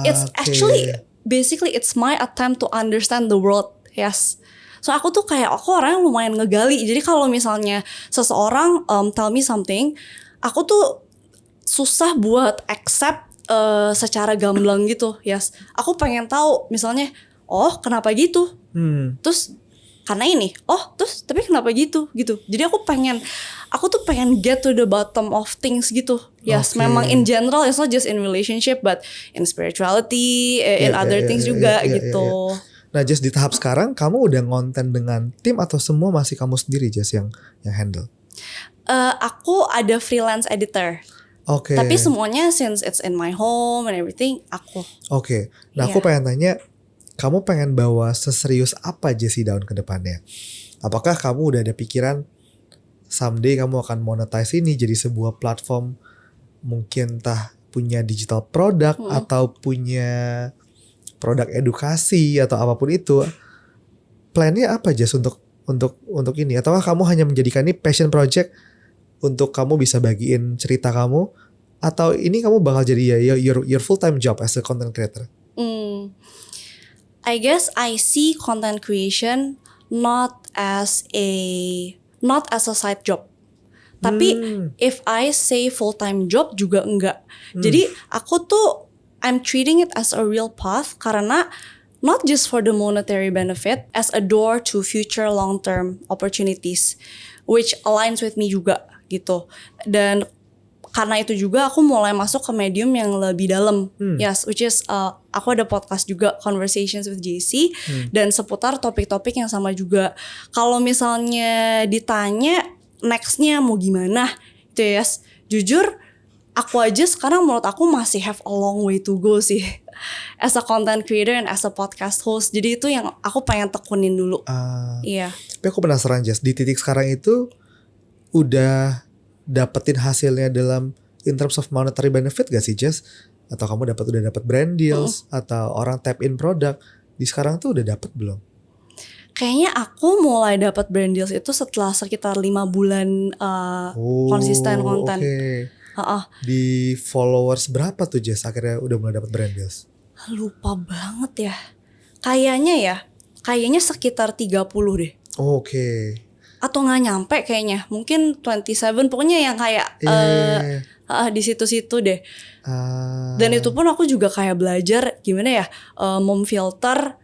It's actually basically it's my attempt to understand the world. Yes. So aku tuh kayak aku orang yang lumayan ngegali. Jadi kalau misalnya seseorang tell me something, aku tuh susah buat accept secara gamblang gitu. Yes. Aku pengen tahu misalnya, oh kenapa gitu? Terus karena ini, terus tapi kenapa gitu. Jadi aku tuh pengen get to the bottom of things gitu. Yes, memang in general it's not just in relationship but in spirituality, in other things juga gitu. Nah, Jess di tahap sekarang kamu udah ngonten dengan tim atau semua masih kamu sendiri Jess yang handle? Aku ada freelance editor. Tapi semuanya since it's in my home and everything aku. Nah aku pengen tanya, kamu pengen bawa seserius apa Jessie Daun ke depannya? Apakah kamu udah ada pikiran someday kamu akan monetize ini jadi sebuah platform, mungkin entah punya digital product atau punya produk edukasi atau apapun itu? Plannya apa Jess untuk ini? Atau kamu hanya menjadikan ini passion project untuk kamu bisa bagiin cerita kamu? Atau ini kamu bakal jadi your full time job as a content creator? I guess I see content creation not as a side job. Tapi if I say full-time job juga enggak. Jadi aku tuh I'm treating it as a real path karena not just for the monetary benefit, as a door to future long-term opportunities which aligns with me juga gitu. Dan karena itu juga aku mulai masuk ke medium yang lebih dalam. Yes, which is aku ada podcast juga, Conversations with JC, dan seputar topik-topik yang sama juga. Kalau misalnya ditanya nextnya mau gimana itu ya, yes, jujur aku aja sekarang menurut aku masih have a long way to go sih as a content creator and as a podcast host. Jadi itu yang aku pengen tekunin dulu. Iya. Tapi aku penasaran Jess, di titik sekarang itu udah dapetin hasilnya dalam in terms of monetary benefit gak sih Jess? Atau kamu udah dapat brand deals atau orang tap in produk di sekarang tuh udah dapet belum? Kayaknya aku mulai dapat brand deals itu setelah sekitar 5 bulan konsisten konten. Di followers berapa tuh Jess akhirnya udah mulai dapat brand deals? Lupa banget ya. Kayaknya sekitar 30 deh. Atau nggak nyampe kayaknya, mungkin 27, pokoknya yang kayak di situ-situ deh. Dan itu pun aku juga kayak belajar gimana ya memfilter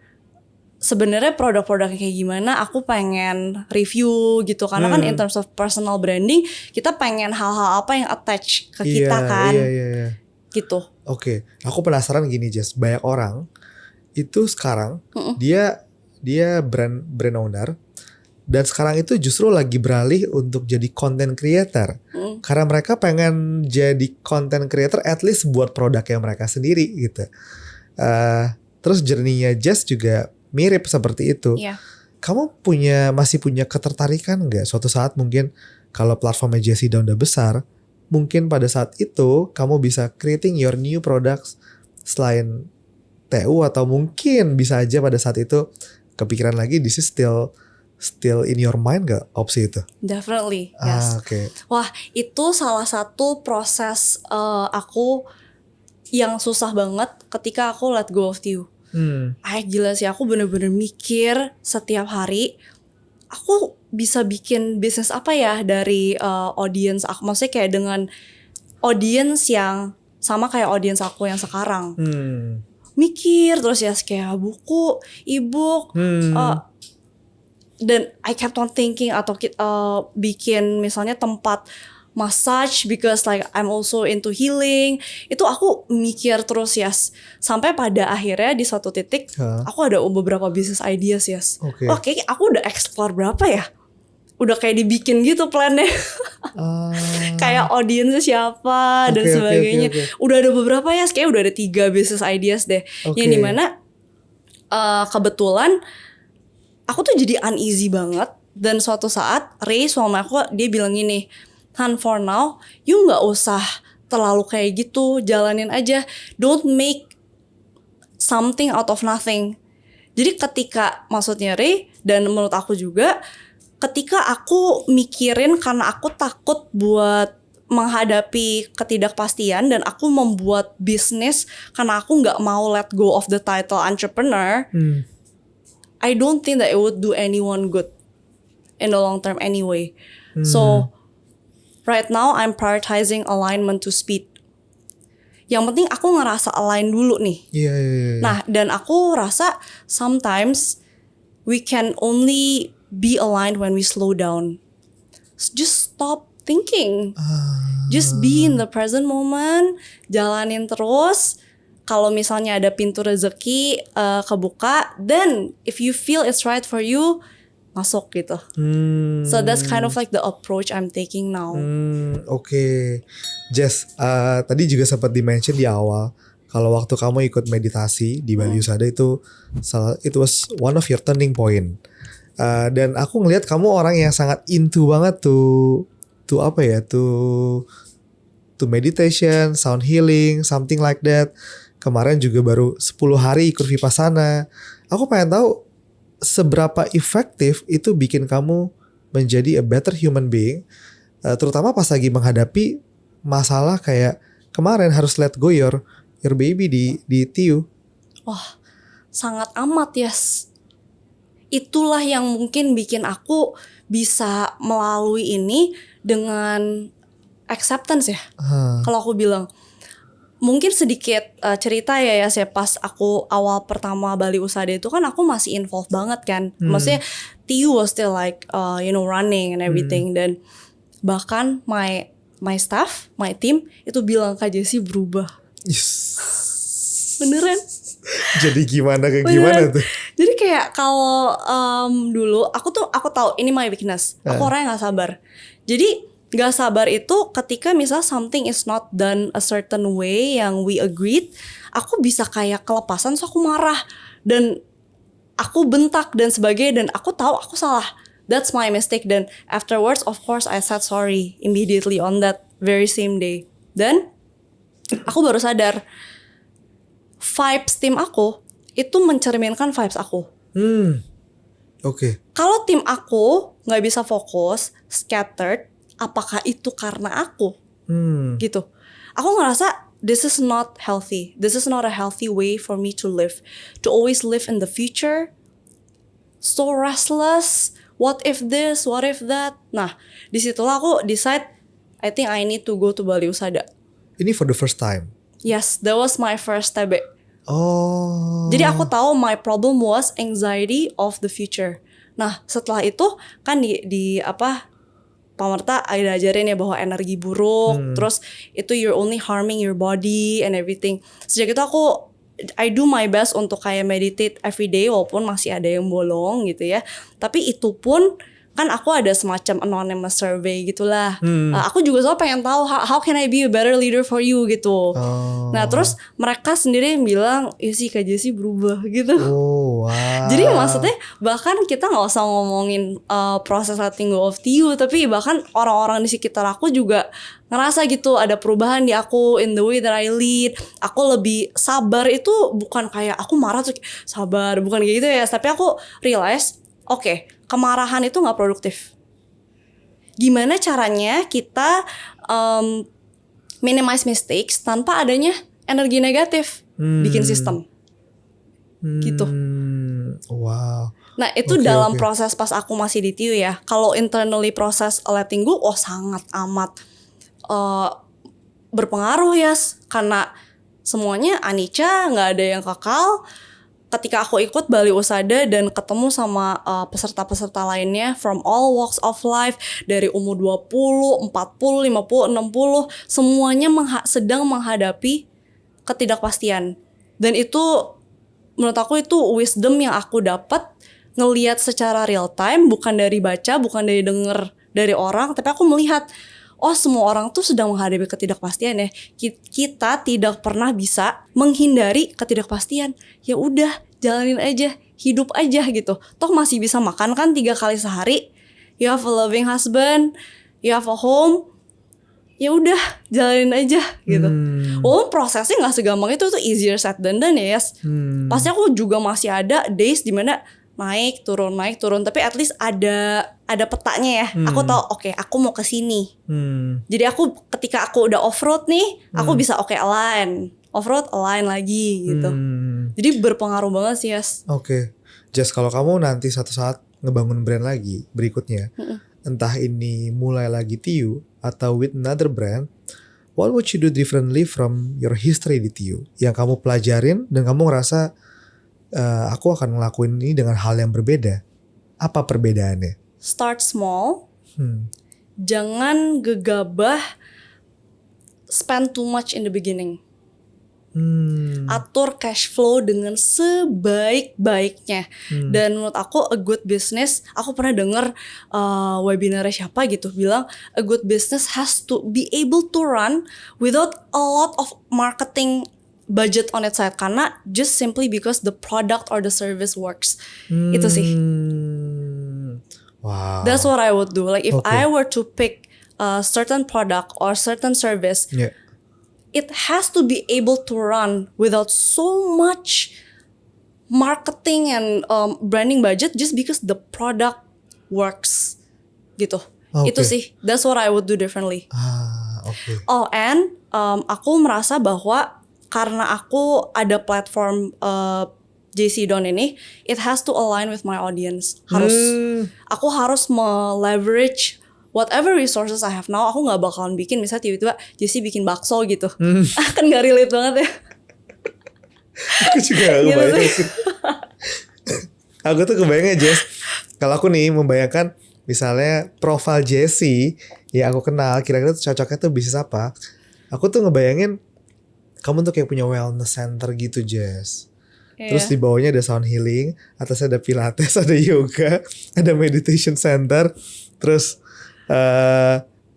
sebenarnya produk-produk kayak gimana aku pengen review gitu, karena kan in terms of personal branding kita pengen hal-hal apa yang attach ke kita kan. gitu. Oke, aku penasaran gini Jess, banyak orang itu sekarang dia brand owner dan sekarang itu justru lagi beralih untuk jadi content creator karena mereka pengen jadi content creator at least buat produk yang mereka sendiri gitu. Terus journey-nya Jess juga mirip seperti itu. Iya. Kamu masih punya ketertarikan nggak suatu saat mungkin kalau platformnya Jessie udah besar, mungkin pada saat itu kamu bisa creating your new products selain TU, atau mungkin bisa aja pada saat itu kepikiran lagi this is still in your mind gak opsi itu? Definitely, yes. Oke. Wah, itu salah satu proses aku yang susah banget ketika aku let go of TU. Gila sih, aku bener-bener mikir setiap hari aku bisa bikin bisnis apa ya dari audience aku. Maksudnya kayak dengan audience yang sama kayak audience aku yang sekarang. Mikir terus ya kayak buku, ebook, dan I kept on thinking atau bikin misalnya tempat massage because like I'm also into healing. Itu aku mikir terus sampai pada akhirnya di suatu titik aku ada beberapa business ideas Okay. Oke, aku udah explore berapa ya? Udah kayak dibikin gitu plannya. Kayak audiensnya siapa dan sebagainya. Okay. Udah ada beberapa kayak udah ada 3 business ideas deh. Yang dimana kebetulan aku tuh jadi uneasy banget. Dan suatu saat Ray suami aku dia bilang gini, Han, for now you gak usah terlalu kayak gitu, jalanin aja. Don't make something out of nothing. Jadi ketika maksudnya Ray dan menurut aku juga, ketika aku mikirin karena aku takut buat menghadapi ketidakpastian dan aku membuat bisnis karena aku gak mau let go of the title entrepreneur, I don't think that it would do anyone good in the long term anyway. So right now I'm prioritizing alignment to speed. Yang penting aku ngerasa align dulu nih. Iya. Nah, dan aku rasa sometimes we can only be aligned when we slow down. Just stop thinking. Just be in the present moment, jalanin terus. Kalau misalnya ada pintu rezeki kebuka, then if you feel it's right for you, masuk gitu. So that's kind of like the approach I'm taking now. Oke. Jess, tadi juga sempat di-mention di awal kalau waktu kamu ikut meditasi di Bali Usada itu it was one of your turning point. Dan aku ngelihat kamu orang yang sangat into banget to meditation, sound healing, something like that. Kemarin juga baru 10 hari ikut Vipassana. Aku pengen tahu seberapa efektif itu bikin kamu menjadi a better human being, terutama pas lagi menghadapi masalah kayak kemarin harus let go your baby di TU. Wah, sangat amat Itulah yang mungkin bikin aku bisa melalui ini dengan acceptance Kalau aku bilang mungkin sedikit cerita ya saya pas aku awal pertama Bali Usada itu kan aku masih involved banget kan. Maksudnya TU was still like running and everything, dan bahkan my staff, my team itu bilang Kak Jessie berubah. Beneran. Jadi gimana tuh? Jadi kayak kalau dulu aku tahu ini my weakness. Aku orang yang gak sabar. Jadi gak sabar itu ketika misal something is not done a certain way yang we agreed, aku bisa kayak kelepasan, so aku marah dan aku bentak dan sebagainya, dan aku tahu aku salah. That's my mistake. Dan afterwards of course I said sorry immediately on that very same day. Dan aku baru sadar vibes tim aku itu mencerminkan vibes aku. Oke. Kalau tim aku gak bisa fokus, scattered, apakah itu karena aku? Gitu. Aku ngerasa this is not healthy. This is not a healthy way for me to live. To always live in the future. So restless. What if this? What if that? Nah, disitulah aku decide I think I need to go to Bali Usada. Ini for the first time? Yes, that was my first TB. Oh. Jadi aku tahu my problem was anxiety of the future. Nah, setelah itu kan di pemerintah ada ajarin ya bahwa energi buruk, terus itu you're only harming your body and everything. Sejak itu I do my best untuk kayak meditate every day walaupun masih ada yang bolong gitu ya. Tapi itu pun kan aku ada semacam anonymous survey gitulah. Aku juga selalu pengen tahu how can I be a better leader for you gitu. Nah terus mereka sendiri yang bilang ya sih Kak Jessie berubah gitu. Wow. Jadi maksudnya bahkan kita nggak usah ngomongin proses letting go of you, tapi bahkan orang-orang di sekitar aku juga ngerasa gitu ada perubahan di aku in the way that I lead. Aku lebih sabar, itu bukan kayak aku marah tuh sabar, bukan kayak gitu ya. Tapi aku realize kemarahan itu gak produktif. Gimana caranya kita minimize mistakes tanpa adanya energi negatif bikin sistem gitu. Wow. Nah itu dalam proses pas aku masih di TIU ya. Kalau internally proses letting go sangat amat berpengaruh ya. Karena semuanya Anica gak ada yang kekal. Ketika aku ikut Bali Usada dan ketemu sama peserta-peserta lainnya from all walks of life, dari umur 20, 40, 50, 60, semuanya sedang menghadapi ketidakpastian. Dan itu menurut aku itu wisdom yang aku dapat ngelihat secara real time, bukan dari baca, bukan dari denger dari orang, tapi aku melihat semua orang tuh sedang menghadapi ketidakpastian ya. Kita tidak pernah bisa menghindari ketidakpastian. Ya udah, jalanin aja, hidup aja gitu. Toh masih bisa makan kan 3 kali sehari. You have a loving husband, you have a home. Ya udah, jalanin aja gitu. Prosesnya nggak segampang itu, tuh easier said than done ya. Yes. Pasti aku juga masih ada days dimana naik turun, tapi at least ada petanya ya. Aku tahu aku mau ke sini. Jadi aku ketika aku udah off road nih, aku bisa align. Off road align lagi gitu. Jadi berpengaruh banget sih, Yas. Just kalau kamu nanti satu saat ngebangun brand lagi berikutnya, entah ini mulai lagi TIU atau with another brand, what would you do differently from your history di TIU yang kamu pelajarin dan kamu ngerasa aku akan ngelakuin ini dengan hal yang berbeda? Apa perbedaannya? Start small. Jangan gegabah spend too much in the beginning. Atur cash flow dengan sebaik-baiknya. Dan menurut aku a good business, aku pernah denger webinarnya siapa gitu bilang a good business has to be able to run without a lot of marketing budget on its side, karena just simply because the product or the service works. Itu sih. Wow. That's what I would do. Like if I were to pick a certain product or certain service, it has to be able to run without so much marketing and branding budget just because the product works gitu. Itu sih. That's what I would do differently. And aku merasa bahwa karena aku ada platform JC Don ini, it has to align with my audience. Aku harus leverage whatever resources I have now. Aku nggak bakalan bikin misalnya tiba-tiba JC bikin bakso gitu. Kan nggak relate banget ya. Aku juga kebayang sih. Aku tuh kebayangnya Jess, kalau aku nih membayangkan misalnya profil Jessie yang aku kenal, kira-kira tuh cocoknya tuh bisnis apa. Aku tuh ngebayangin kamu tuh kayak punya wellness center gitu, Jess. Terus di bawahnya ada sound healing, atasnya ada pilates, ada yoga, ada meditation center, terus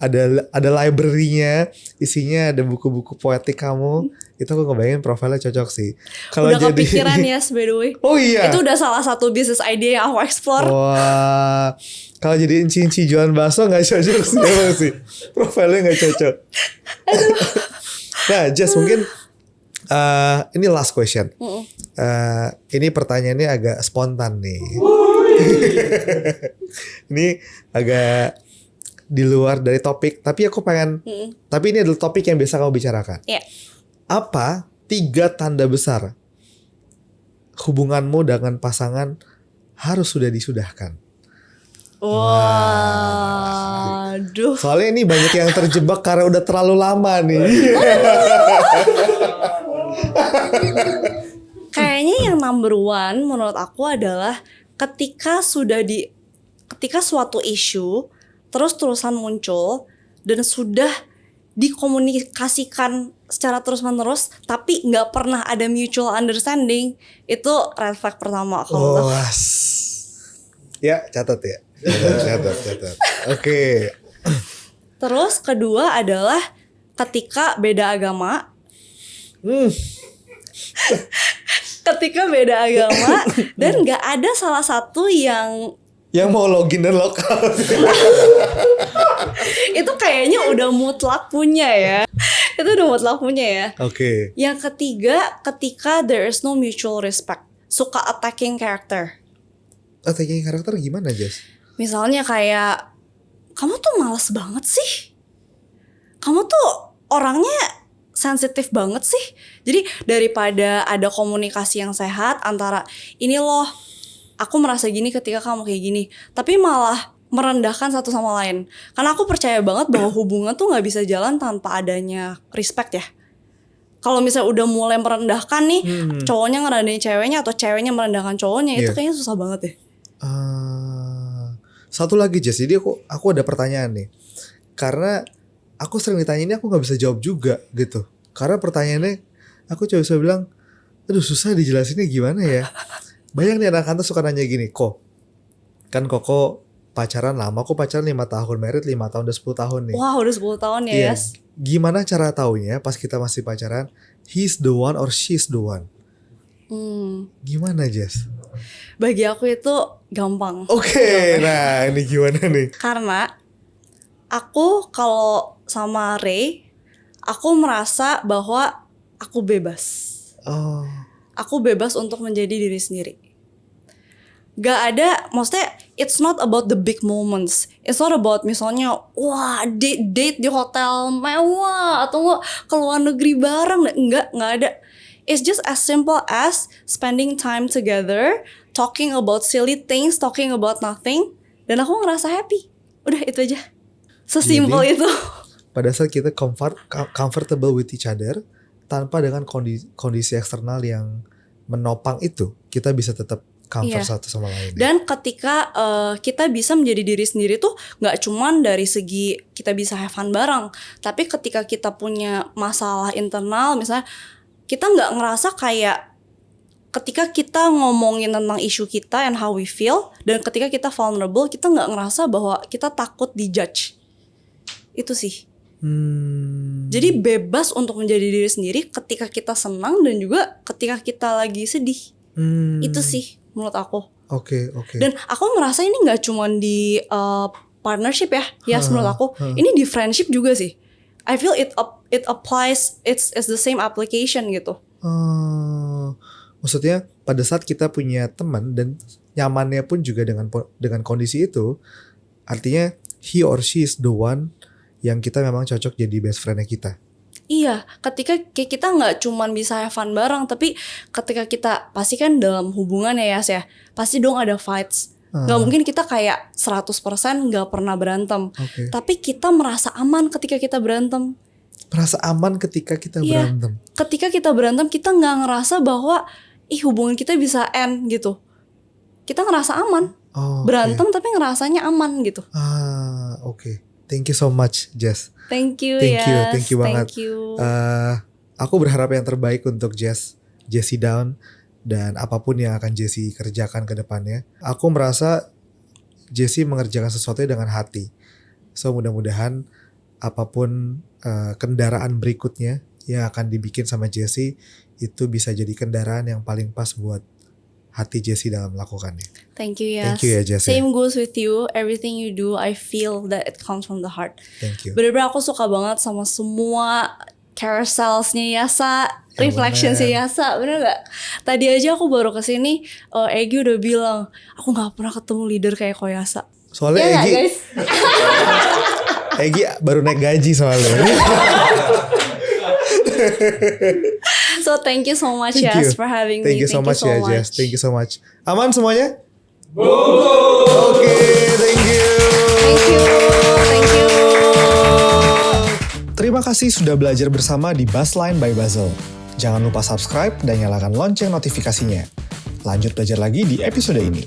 ada library-nya, isinya ada buku-buku poetik kamu. Itu aku ngebayangin profilnya cocok sih. Kalau udah jadi kepikiran ya, by the way. Oh iya. Itu udah salah satu business idea yang aku explore. Wah, kalau jadi inci-inci jualan bakso nggak cocok sih, emang sih. Profilnya nggak cocok. Nah, Jess mungkin ini last question. Ini pertanyaannya agak spontan nih. Ini agak di luar dari topik, tapi aku pengen. Tapi ini adalah topik yang biasa kamu bicarakan. Apa 3 tanda besar hubunganmu dengan pasangan harus sudah disudahkan? Waduh. Soalnya ini banyak yang terjebak karena udah terlalu lama nih. Kayaknya yang number one menurut aku adalah ketika suatu isu terus-terusan muncul dan sudah dikomunikasikan secara terus-menerus tapi nggak pernah ada mutual understanding, itu red flag pertama kalau menurut aku. Ya, catat ya. Catat. Oke. Terus kedua adalah ketika beda agama. Ketika beda agama dan nggak ada salah satu yang mau login dan log out. itu kayaknya udah mutlak punya ya. Itu udah mutlak punya ya. Oke. Yang ketiga, ketika there is no mutual respect, suka attacking character. Attacking karakter gimana, Jess? Misalnya kayak, kamu tuh malas banget sih. Kamu tuh orangnya sensitif banget sih. Jadi daripada ada komunikasi yang sehat antara ini loh, aku merasa gini ketika kamu kayak gini, tapi malah merendahkan satu sama lain. Karena aku percaya banget bahwa hubungan tuh gak bisa jalan tanpa adanya respect ya. Kalau misalnya udah mulai merendahkan nih, cowoknya ngerendahin ceweknya atau ceweknya merendahkan cowoknya, itu kayaknya susah banget ya. Satu lagi Jess, jadi aku ada pertanyaan nih. Karena aku sering ditanya ini, aku gak bisa jawab juga gitu. Karena pertanyaannya aku coba bisa bilang, aduh susah dijelasinnya gimana ya. Banyak nih anak kantor suka nanya gini, kan Koko pacaran lama, aku pacaran 5 tahun, married 5 tahun, udah 10 tahun nih. Wah, udah 10 tahun ya, Iya. Yes. Gimana cara taunya pas kita masih pacaran, he's the one or she's the one? Gimana Jess? Bagi aku itu gampang. Oke, nah ini gimana nih? Karena aku kalau sama Ray, aku merasa bahwa aku bebas. Oh. Aku bebas untuk menjadi diri sendiri. Gak ada, maksudnya it's not about the big moments. It's not about misalnya wah date di hotel mewah atau nggak ke luar negeri bareng. Nggak ada. It's just as simple as spending time together, talking about silly things, talking about nothing, dan aku ngerasa happy. Udah itu aja. Sesimpel itu. Pada saat kita comfortable with each other, tanpa dengan kondisi eksternal yang menopang itu, kita bisa tetap comfort satu sama lain. Dan ketika kita bisa menjadi diri sendiri tuh nggak cuman dari segi kita bisa have fun bareng, tapi ketika kita punya masalah internal, misalnya kita nggak ngerasa kayak ketika kita ngomongin tentang isu kita and how we feel, dan ketika kita vulnerable, kita nggak ngerasa bahwa kita takut dijudge. Itu sih. Jadi bebas untuk menjadi diri sendiri ketika kita senang dan juga ketika kita lagi sedih. Itu sih menurut aku. Oke. Dan aku merasa ini nggak cuma di partnership ya, menurut aku. Ini di friendship juga sih. I feel it applies, it's the same application gitu. Maksudnya pada saat kita punya teman dan nyamannya pun juga dengan kondisi itu, artinya he or she is the one yang kita memang cocok jadi best friend-nya kita. Iya, ketika kita nggak cuman bisa have fun bareng, tapi ketika kita pasti kan dalam hubungan ya Yas ya, pasti dong ada fights. Gak mungkin kita kayak 100% gak pernah berantem. Tapi kita merasa aman ketika kita berantem. Merasa aman ketika kita berantem. Ketika kita berantem, kita gak ngerasa bahwa hubungan kita bisa end gitu. Kita ngerasa aman. Berantem tapi ngerasanya aman gitu. Oke. Thank you so much, Jess. Thank you banget. Thank you. Aku berharap yang terbaik untuk Jessie Down dan apapun yang akan Jessie kerjakan ke depannya. Aku merasa Jessie mengerjakan sesuatu dengan hati. So mudah-mudahan apapun kendaraan berikutnya yang akan dibikin sama Jessie itu bisa jadi kendaraan yang paling pas buat hati Jessie dalam melakukannya. Thank you ya. Thank you ya Jess. Same goes with you. Everything you do, I feel that it comes from the heart. Thank you. Bener-bener aku suka banget sama semua carouselsnya Yasa, reflectionsnya Yasa, bener gak? Tadi aja aku baru kesini, Egy udah bilang, aku gak pernah ketemu leader kayak Koyasa. Soalnya ya Egy, guys? Egy baru naik gaji soalnya. So thank you so much Yas for having me. Thank you so much ya Jess. Thank you so much. Aman semuanya? Oke, thank you. Thank you. Terima kasih sudah belajar bersama di Buzzline by Bazel. Jangan lupa subscribe dan nyalakan lonceng notifikasinya. Lanjut belajar lagi di episode ini.